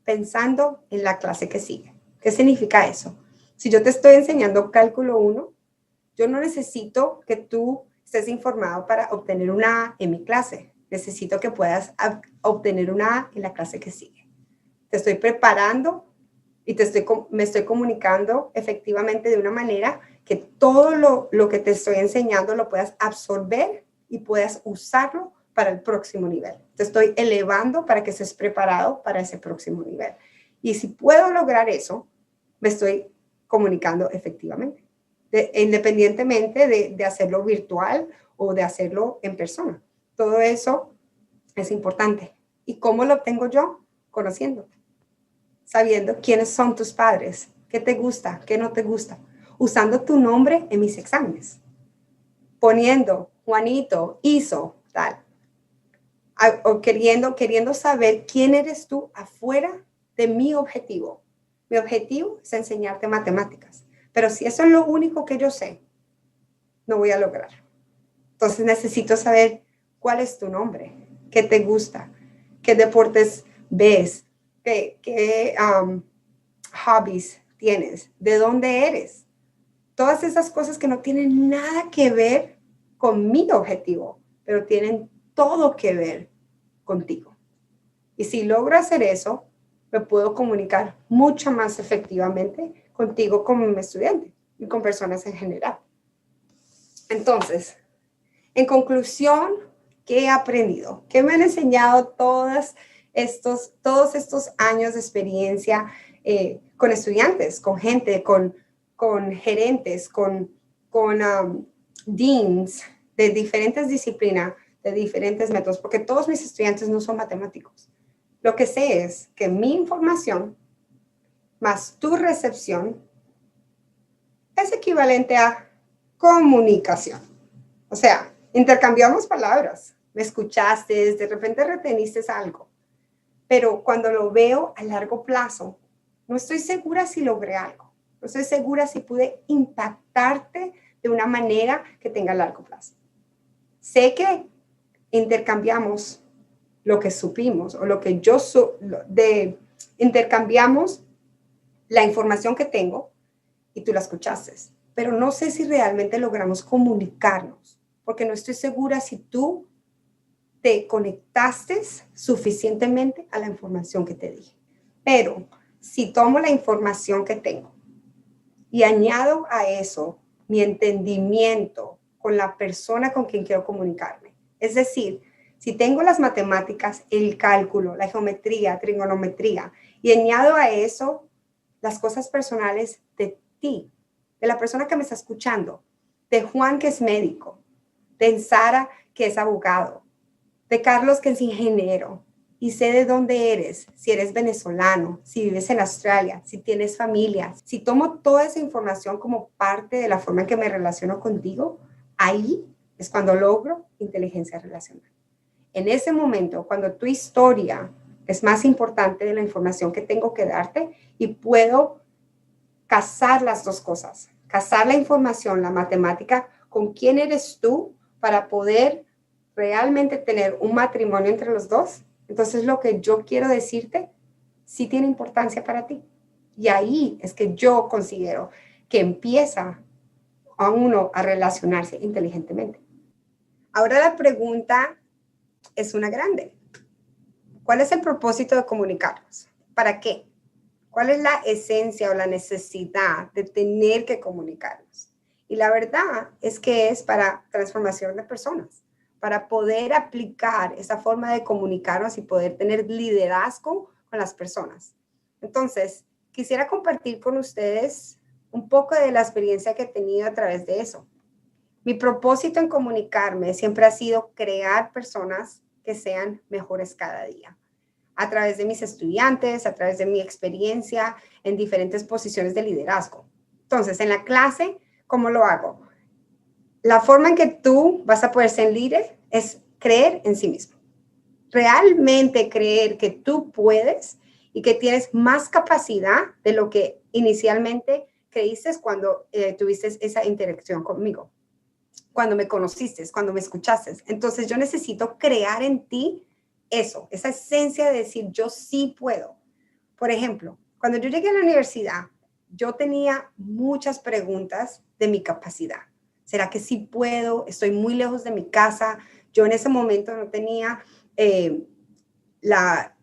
Speaker 1: Pensando en la clase que sigue. ¿Qué significa eso? Si yo te estoy enseñando cálculo 1, yo no necesito que tú estés informado para obtener una A en mi clase. Necesito que puedas obtener una A en la clase que sigue. Te estoy preparando y me estoy comunicando efectivamente de una manera que todo lo que te estoy enseñando lo puedas absorber y puedas usarlo para el próximo nivel. Te estoy elevando para que estés preparado para ese próximo nivel. Y si puedo lograr eso, me estoy comunicando efectivamente, independientemente de hacerlo virtual o de hacerlo en persona. Todo eso es importante. ¿Y cómo lo obtengo yo? Conociéndote, sabiendo quiénes son tus padres, qué te gusta, qué no te gusta, usando tu nombre en mis exámenes, poniendo Juanito, hizo, tal, o queriendo saber quién eres tú afuera de mi objetivo. Mi objetivo es enseñarte matemáticas. Pero si eso es lo único que yo sé, no voy a lograr. Entonces necesito saber cuál es tu nombre, qué te gusta, qué deportes ves, qué hobbies tienes, de dónde eres. Todas esas cosas que no tienen nada que ver con mi objetivo, pero tienen todo que ver contigo. Y si logro hacer eso, me puedo comunicar mucho más efectivamente contigo como mi estudiante y con personas en general. Entonces, en conclusión, ¿qué he aprendido? ¿Qué me han enseñado todos estos años de experiencia con estudiantes, con gente, con gerentes, con deans de diferentes disciplinas, de diferentes métodos? Porque todos mis estudiantes no son matemáticos. Lo que sé es que mi información más tu recepción es equivalente a comunicación. O sea, intercambiamos palabras, me escuchaste, de repente reteniste algo, pero cuando lo veo a largo plazo, no estoy segura si logré algo, no estoy segura si pude impactarte de una manera que tenga largo plazo. Sé que intercambiamos lo que supimos o lo que yo intercambiamos la información que tengo y tú la escuchaste, pero no sé si realmente logramos comunicarnos, porque no estoy segura si tú te conectaste suficientemente a la información que te dije. Pero si tomo la información que tengo y añado a eso mi entendimiento con la persona con quien quiero comunicarme, es decir, si tengo las matemáticas, el cálculo, la geometría, trigonometría, y añado a eso las cosas personales de ti, de la persona que me está escuchando, de Juan, que es médico, de Sara, que es abogado, de Carlos, que es ingeniero, y sé de dónde eres, si eres venezolano, si vives en Australia, si tienes familia. Si tomo toda esa información como parte de la forma en que me relaciono contigo, ahí es cuando logro inteligencia relacional. En ese momento, cuando tu historia es más importante de la información que tengo que darte, y puedo casar las dos cosas, casar la información, la matemática, con quién eres tú para poder realmente tener un matrimonio entre los dos. Entonces lo que yo quiero decirte sí tiene importancia para ti. Y ahí es que yo considero que empieza a uno a relacionarse inteligentemente. Ahora la pregunta es una grande. ¿Cuál es el propósito de comunicarnos? ¿Para qué? ¿Cuál es la esencia o la necesidad de tener que comunicarnos? Y la verdad es que es para transformación de personas, para poder aplicar esa forma de comunicarnos y poder tener liderazgo con las personas. Entonces, quisiera compartir con ustedes un poco de la experiencia que he tenido a través de eso. Mi propósito en comunicarme siempre ha sido crear personas que sean mejores cada día, a través de mis estudiantes, a través de mi experiencia en diferentes posiciones de liderazgo. Entonces, en la clase, ¿cómo lo hago? La forma en que tú vas a poder ser líder es creer en sí mismo. Realmente creer que tú puedes y que tienes más capacidad de lo que inicialmente creíste cuando tuviste esa interacción conmigo, cuando me conociste, cuando me escuchaste. Entonces, yo necesito crear en ti eso, esa esencia de decir yo sí puedo. Por ejemplo, cuando yo llegué a la universidad, yo tenía muchas preguntas de mi capacidad. ¿Será que sí puedo? Estoy muy lejos de mi casa. Yo en ese momento no tenía la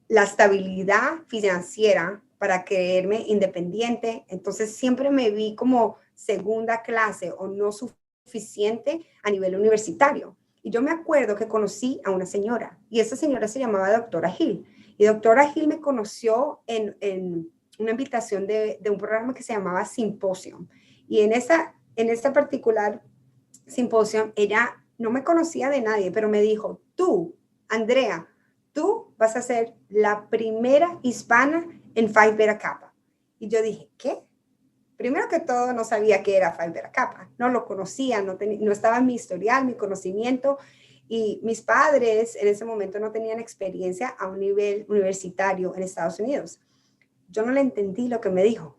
Speaker 1: estabilidad financiera para creerme independiente. Entonces siempre me vi como segunda clase o no suficiente a nivel universitario. Y yo me acuerdo que conocí a una señora y esa señora se llamaba doctora Gil. Y doctora Gil me conoció en una invitación de un programa que se llamaba Simposium. Y en esta particular Simposium, ella no me conocía de nadie, pero me dijo, tú, Andrea, tú vas a ser la primera hispana en Phi Beta Kappa. Y yo dije, ¿qué? Primero que todo, no sabía qué era Phi Beta Kappa. No lo conocía, no estaba en mi historial, mi conocimiento. Y mis padres en ese momento no tenían experiencia a un nivel universitario en Estados Unidos. Yo no le entendí lo que me dijo.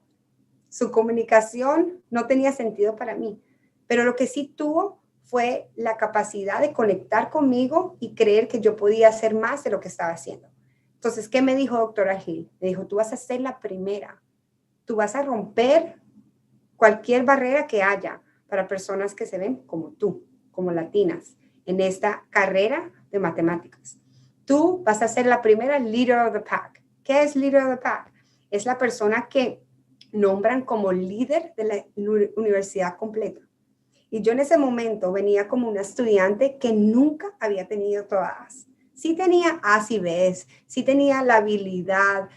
Speaker 1: Su comunicación no tenía sentido para mí, pero lo que sí tuvo fue la capacidad de conectar conmigo y creer que yo podía hacer más de lo que estaba haciendo. Entonces, ¿qué me dijo doctora Gil? Me dijo, tú vas a ser la primera. Tú vas a romper cualquier barrera que haya para personas que se ven como tú, como latinas, en esta carrera de matemáticas. Tú vas a ser la primera leader of the pack. ¿Qué es leader of the pack? Es la persona que nombran como líder de la universidad completa. Y yo en ese momento venía como una estudiante que nunca había tenido todas. Sí tenía A's y B's, sí tenía la habilidad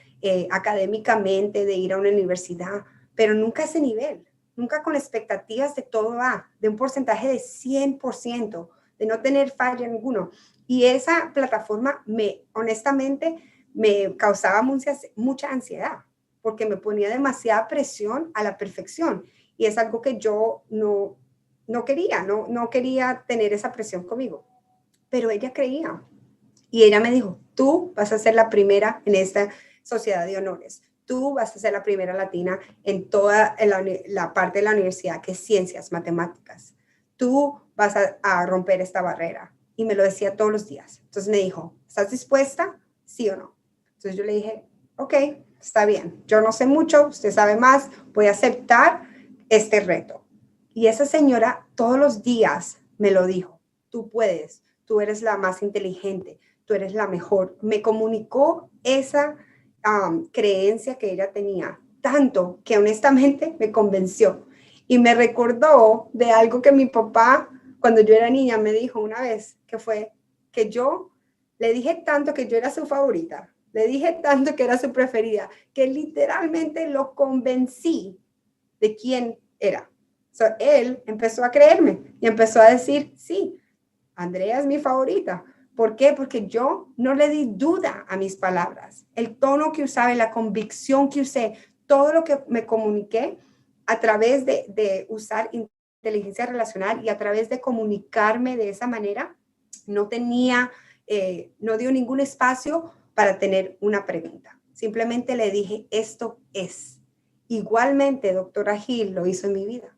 Speaker 1: académicamente de ir a una universidad, pero nunca a ese nivel, nunca con expectativas de todo A, de un porcentaje de 100%, de no tener falla ninguno. Y esa plataforma honestamente, me causaba mucha ansiedad, porque me ponía demasiada presión a la perfección. Y es algo que yo no quería tener esa presión conmigo, pero ella creía y ella me dijo, tú vas a ser la primera en esta sociedad de honores, tú vas a ser la primera latina en toda la parte de la universidad que es ciencias, matemáticas, tú vas a romper esta barrera. Y me lo decía todos los días. Entonces me dijo, ¿estás dispuesta? ¿Sí o no? Entonces yo le dije, ok, está bien, yo no sé mucho, usted sabe más, voy a aceptar este reto. Y esa señora todos los días me lo dijo, tú puedes, tú eres la más inteligente, tú eres la mejor. Me comunicó esa creencia que ella tenía, tanto que honestamente me convenció. Y me recordó de algo que mi papá, cuando yo era niña, me dijo una vez, que fue que yo le dije tanto que yo era su favorita, le dije tanto que era su preferida, que literalmente lo convencí de quién era. So, él empezó a creerme y empezó a decir, sí, Andrea es mi favorita. ¿Por qué? Porque yo no le di duda a mis palabras. El tono que usaba, la convicción que usé, todo lo que me comuniqué a través de usar inteligencia relacional y a través de comunicarme de esa manera, no dio ningún espacio para tener una pregunta. Simplemente le dije, esto es. Igualmente, doctora Gil lo hizo en mi vida.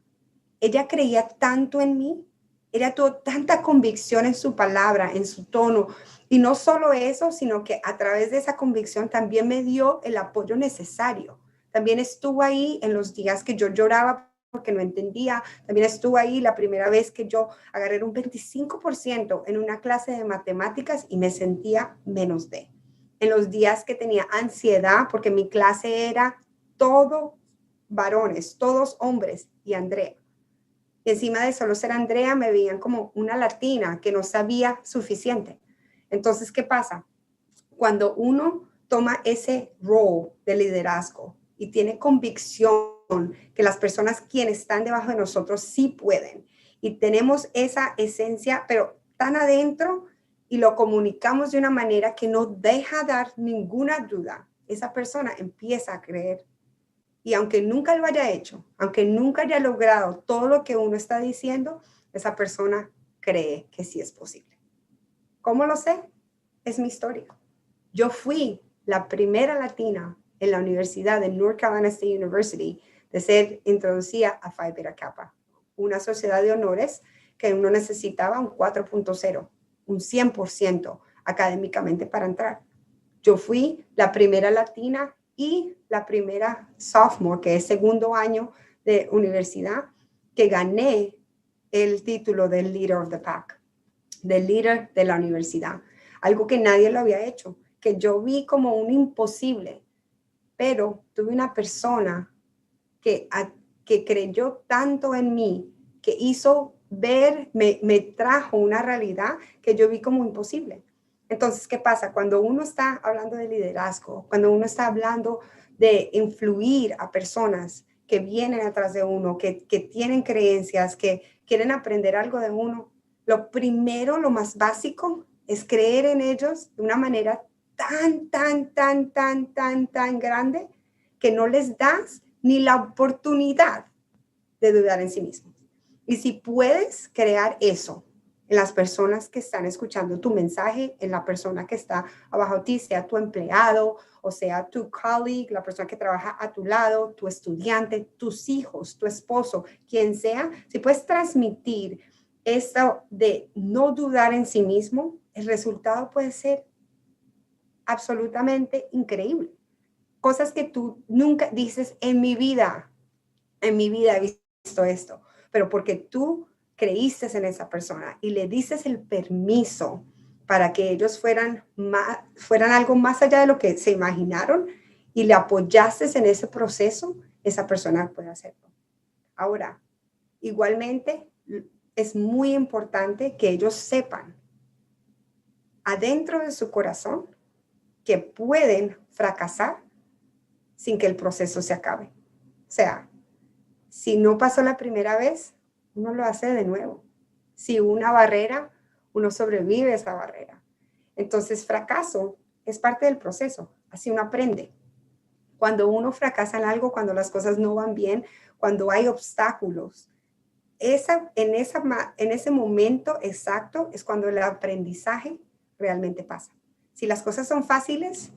Speaker 1: Ella creía tanto en mí, ella tuvo tanta convicción en su palabra, en su tono, y no solo eso, sino que a través de esa convicción también me dio el apoyo necesario. También estuvo ahí en los días que yo lloraba porque no entendía, también estuvo ahí la primera vez que yo agarré un 25% en una clase de matemáticas y me sentía menos de. En los días que tenía ansiedad porque mi clase era todo varones, todos hombres y Andrea. Y encima de solo ser Andrea, me veían como una latina que no sabía suficiente. Entonces, ¿qué pasa? Cuando uno toma ese rol de liderazgo y tiene convicción que las personas quienes están debajo de nosotros sí pueden, y tenemos esa esencia, pero tan adentro, y lo comunicamos de una manera que no deja dar ninguna duda, esa persona empieza a creer. Y aunque nunca lo haya hecho, aunque nunca haya logrado todo lo que uno está diciendo, esa persona cree que sí es posible. ¿Cómo lo sé? Es mi historia. Yo fui la primera latina en la Universidad de North Carolina State University de ser introducida a Phi Beta Kappa, una sociedad de honores que uno necesitaba un 4.0, un 100% académicamente para entrar. Yo fui la primera latina y la primera sophomore, que es segundo año de universidad, que gané el título de Leader of the Pack, del líder de la universidad. Algo que nadie lo había hecho, que yo vi como un imposible, pero tuve una persona que creyó tanto en mí, que hizo ver, me trajo una realidad que yo vi como imposible. Entonces, ¿qué pasa? Cuando uno está hablando de liderazgo, cuando uno está hablando de influir a personas que vienen atrás de uno, que tienen creencias, que quieren aprender algo de uno, lo primero, lo más básico, es creer en ellos de una manera tan grande que no les das ni la oportunidad de dudar en sí mismos. Y si puedes crear eso en las personas que están escuchando tu mensaje, en la persona que está abajo de ti, sea tu empleado o sea tu colleague, la persona que trabaja a tu lado, tu estudiante, tus hijos, tu esposo, quien sea. Si puedes transmitir esto de no dudar en sí mismo, el resultado puede ser absolutamente increíble. Cosas que tú nunca dices en mi vida he visto esto, pero porque tú creíste en esa persona y le diste el permiso para que ellos fueran algo más allá de lo que se imaginaron y le apoyaste en ese proceso, esa persona puede hacerlo. Ahora, igualmente, es muy importante que ellos sepan adentro de su corazón que pueden fracasar sin que el proceso se acabe. O sea, si no pasó la primera vez, uno lo hace de nuevo. Si hubo una barrera, uno sobrevive a esa barrera. Entonces, fracaso es parte del proceso. Así uno aprende. Cuando uno fracasa en algo, cuando las cosas no van bien, cuando hay obstáculos, en ese momento exacto es cuando el aprendizaje realmente pasa. Si las cosas son fáciles,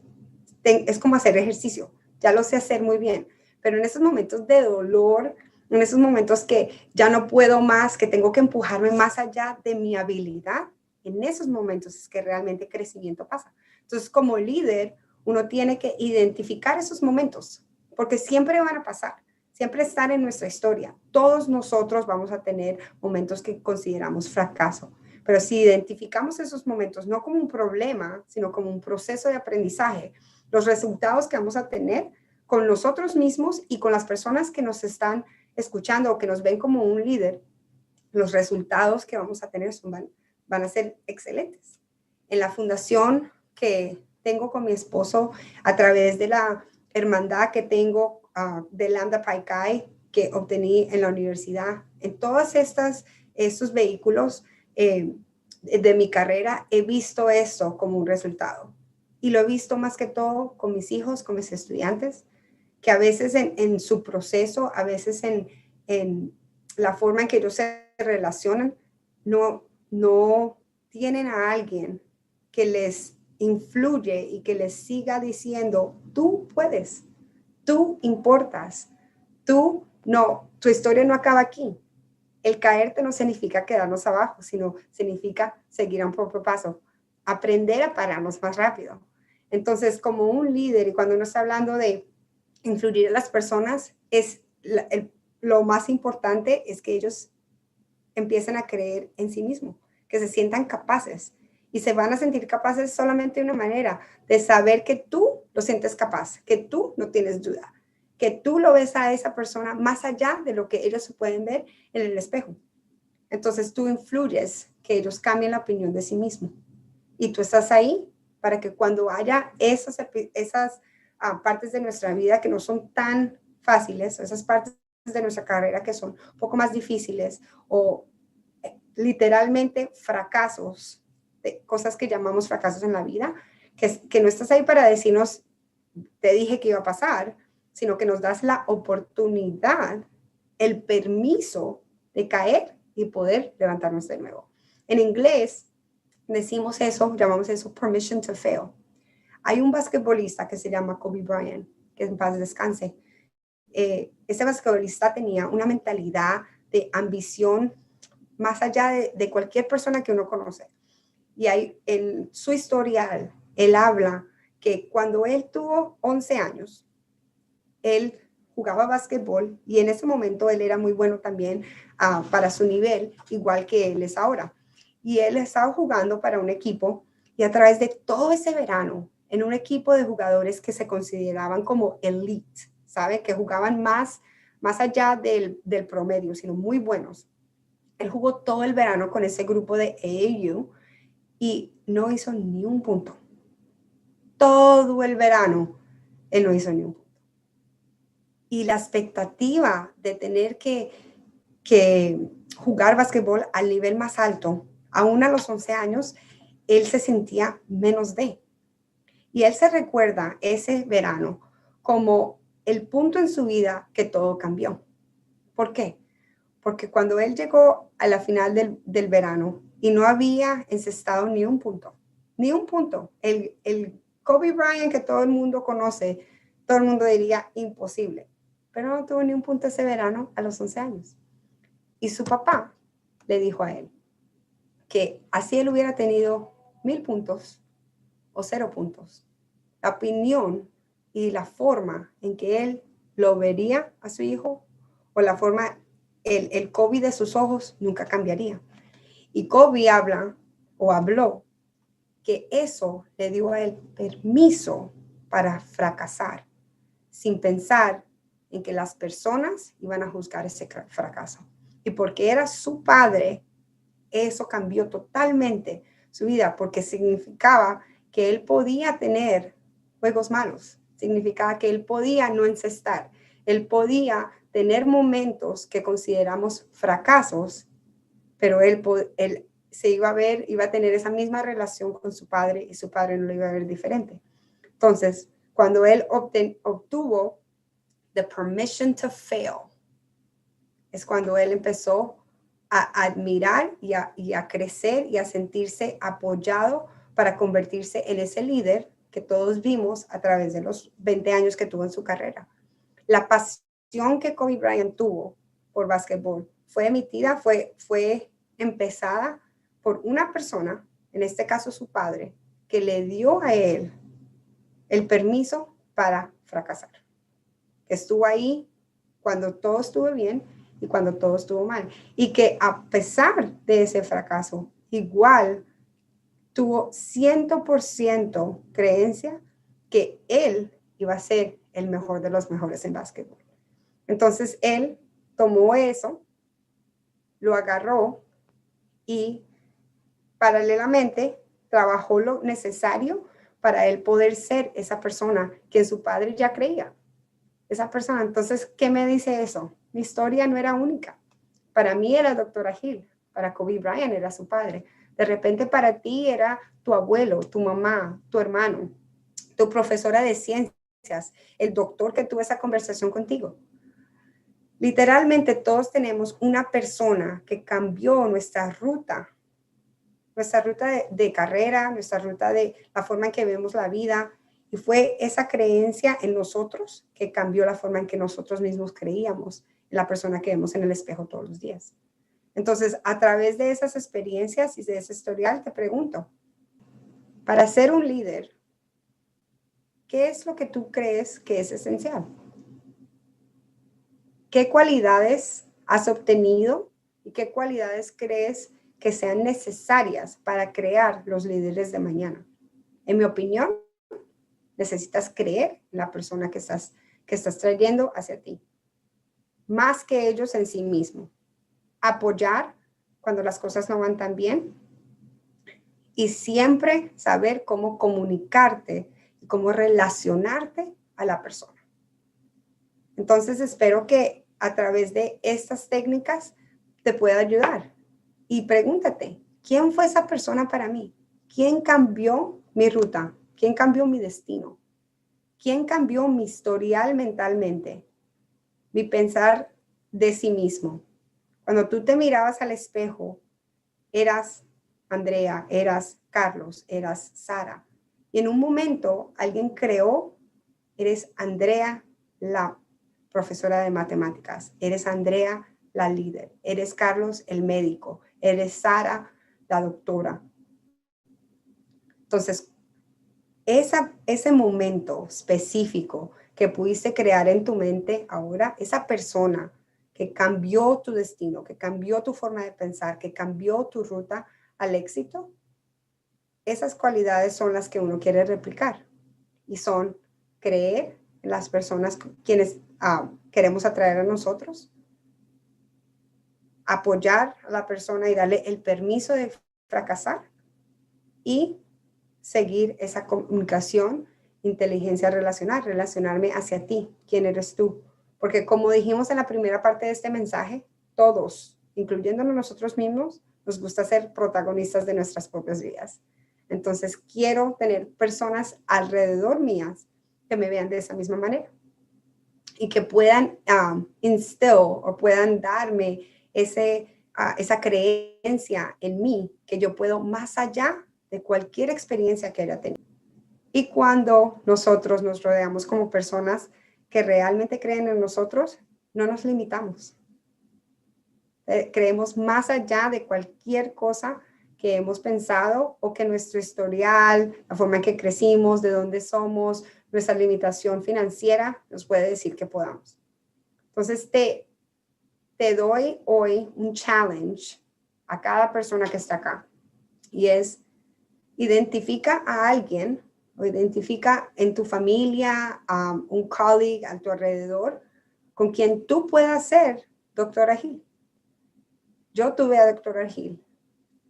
Speaker 1: es como hacer ejercicio. Ya lo sé hacer muy bien. Pero en esos momentos de dolor, en esos momentos que ya no puedo más, que tengo que empujarme más allá de mi habilidad, en esos momentos es que realmente crecimiento pasa. Entonces, como líder, uno tiene que identificar esos momentos, porque siempre van a pasar, siempre están en nuestra historia. Todos nosotros vamos a tener momentos que consideramos fracaso, pero si identificamos esos momentos no como un problema, sino como un proceso de aprendizaje, los resultados que vamos a tener con nosotros mismos y con las personas que nos están escuchando o que nos ven como un líder, los resultados que vamos a tener van a ser excelentes. En la fundación que tengo con mi esposo, a través de la hermandad que tengo de Lambda Pi Chi, que obtení en la universidad, en todos estos vehículos de mi carrera, he visto eso como un resultado. Y lo he visto más que todo con mis hijos, con mis estudiantes, que a veces en su proceso, a veces en la forma en que ellos se relacionan, no tienen a alguien que les influye y que les siga diciendo, tú puedes, tú importas, tu historia no acaba aquí. El caerte no significa quedarnos abajo, sino significa seguir a un propio paso, aprender a pararnos más rápido. Entonces, como un líder, y cuando uno está hablando de influir en las personas, lo más importante es que ellos empiecen a creer en sí mismos, que se sientan capaces. Y se van a sentir capaces solamente de una manera, de saber que tú lo sientes capaz, que tú no tienes duda, que tú lo ves a esa persona más allá de lo que ellos se pueden ver en el espejo. Entonces tú influyes que ellos cambien la opinión de sí mismos. Y tú estás ahí para que cuando haya esas partes de nuestra vida que no son tan fáciles, esas partes de nuestra carrera que son un poco más difíciles o literalmente fracasos, de cosas que llamamos fracasos en la vida, que no estás ahí para decirnos, te dije que iba a pasar, sino que nos das la oportunidad, el permiso de caer y poder levantarnos de nuevo. En inglés decimos eso, llamamos eso permission to fail. Hay un basquetbolista que se llama Kobe Bryant, que en paz descanse. Ese basquetbolista tenía una mentalidad de ambición más allá de cualquier persona que uno conoce. Y en su historial, él habla que cuando él tuvo 11 años, él jugaba básquetbol y en ese momento él era muy bueno también para su nivel, igual que él es ahora. Y él estaba jugando para un equipo y a través de todo ese verano, en un equipo de jugadores que se consideraban como elite, ¿sabe? Que jugaban más allá del promedio, sino muy buenos. Él jugó todo el verano con ese grupo de AAU y no hizo ni un punto. Todo el verano, él no hizo ni un punto. Y la expectativa de tener que jugar básquetbol al nivel más alto, aún a los 11 años, él se sentía menos de. Y él se recuerda ese verano como el punto en su vida que todo cambió. ¿Por qué? Porque cuando él llegó a la final del verano, y no había encestado ni un punto, ni un punto. El Kobe Bryant que todo el mundo conoce, todo el mundo diría imposible, pero no tuvo ni un punto ese verano a los 11 años. Y su papá le dijo a él que así él hubiera tenido 1000 puntos o 0 puntos. La opinión y la forma en que él lo vería a su hijo o la forma, el Kobe de sus ojos nunca cambiaría. Y Kobe habló que eso le dio a él permiso para fracasar, sin pensar en que las personas iban a juzgar ese fracaso. Y porque era su padre, eso cambió totalmente su vida, porque significaba que él podía tener juegos malos, significaba que él podía no encestar, él podía tener momentos que consideramos fracasos, pero él se iba a tener esa misma relación con su padre y su padre no lo iba a ver diferente. Entonces, cuando él obtuvo the permission to fail, es cuando él empezó a admirar y a crecer y a sentirse apoyado para convertirse en ese líder que todos vimos a través de los 20 años que tuvo en su carrera. La pasión que Kobe Bryant tuvo por básquetbol fue empezada por una persona, en este caso su padre, que le dio a él el permiso para fracasar. Que estuvo ahí cuando todo estuvo bien y cuando todo estuvo mal. Y que a pesar de ese fracaso, igual tuvo 100% creencia que él iba a ser el mejor de los mejores en básquetbol. Entonces él tomó eso, lo agarró y paralelamente trabajó lo necesario para él poder ser esa persona que su padre ya creía. Esa persona. Entonces, ¿qué me dice eso? Mi historia no era única. Para mí era Dr. Hill, para Kobe Bryant era su padre. De repente para ti era tu abuelo, tu mamá, tu hermano, tu profesora de ciencias, el doctor que tuvo esa conversación contigo. Literalmente todos tenemos una persona que cambió nuestra ruta de carrera, nuestra ruta de la forma en que vemos la vida. Y fue esa creencia en nosotros que cambió la forma en que nosotros mismos creíamos en la persona que vemos en el espejo todos los días. Entonces, a través de esas experiencias y de ese historial, te pregunto, para ser un líder, ¿qué es lo que tú crees que es esencial? ¿Qué cualidades has obtenido y qué cualidades crees que sean necesarias para crear los líderes de mañana? En mi opinión, necesitas creer en la persona que estás trayendo hacia ti, más que ellos en sí mismos. Apoyar cuando las cosas no van tan bien y siempre saber cómo comunicarte y cómo relacionarte a la persona. Entonces, espero que a través de estas técnicas te pueda ayudar. Y pregúntate, ¿quién fue esa persona para mí? ¿Quién cambió mi ruta? ¿Quién cambió mi destino? ¿Quién cambió mi historial mentalmente? Mi pensar de sí mismo. Cuando tú te mirabas al espejo, eras Andrea, eras Carlos, eras Sara. Y en un momento alguien creó, eres Andrea, la profesora de matemáticas, eres Andrea, la líder, eres Carlos, el médico, eres Sara, la doctora. Entonces, ese momento específico que pudiste crear en tu mente ahora, esa persona que cambió tu destino, que cambió tu forma de pensar, que cambió tu ruta al éxito, esas cualidades son las que uno quiere replicar y son creer en las personas quienes queremos atraer a nosotros, apoyar a la persona y darle el permiso de fracasar y seguir esa comunicación, inteligencia relacional, relacionarme hacia ti, quién eres tú. Porque como dijimos en la primera parte de este mensaje, todos, incluyéndonos nosotros mismos, nos gusta ser protagonistas de nuestras propias vidas. Entonces, quiero tener personas alrededor mías que me vean de esa misma manera y que puedan instill o puedan darme ese esa creencia en mí, que yo puedo más allá de cualquier experiencia que haya tenido. Y cuando nosotros nos rodeamos como personas que realmente creen en nosotros, no nos limitamos. Creemos más allá de cualquier cosa que hemos pensado o que nuestro historial, la forma en que crecimos, de dónde somos, nuestra limitación financiera nos puede decir que podamos. Entonces te doy hoy un challenge a cada persona que está acá y es identifica a alguien o identifica en tu familia, un colleague a tu alrededor con quien tú puedas ser doctora Gil. Yo tuve a doctora Gil.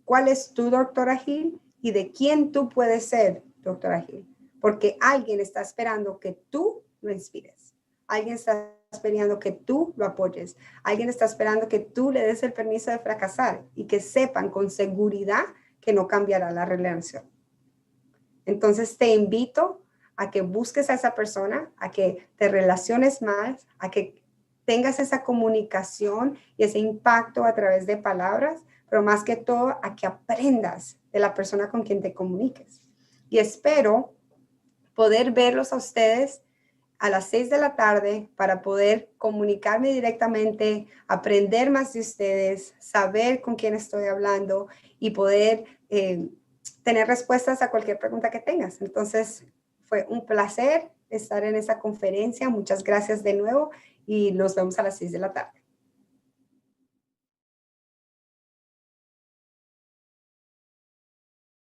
Speaker 1: ¿Cuál es tu doctora Gil y de quién tú puedes ser doctora Gil? Porque alguien está esperando que tú lo inspires. Alguien está esperando que tú lo apoyes. Alguien está esperando que tú le des el permiso de fracasar y que sepan con seguridad que no cambiará la relación. Entonces te invito a que busques a esa persona, a que te relaciones más, a que tengas esa comunicación y ese impacto a través de palabras, pero más que todo a que aprendas de la persona con quien te comuniques. Y espero poder verlos a ustedes a las 6 de la tarde para poder comunicarme directamente, aprender más de ustedes, saber con quién estoy hablando y poder tener respuestas a cualquier pregunta que tengas. Entonces, fue un placer estar en esa conferencia. Muchas gracias de nuevo y nos vemos a las 6 de la tarde.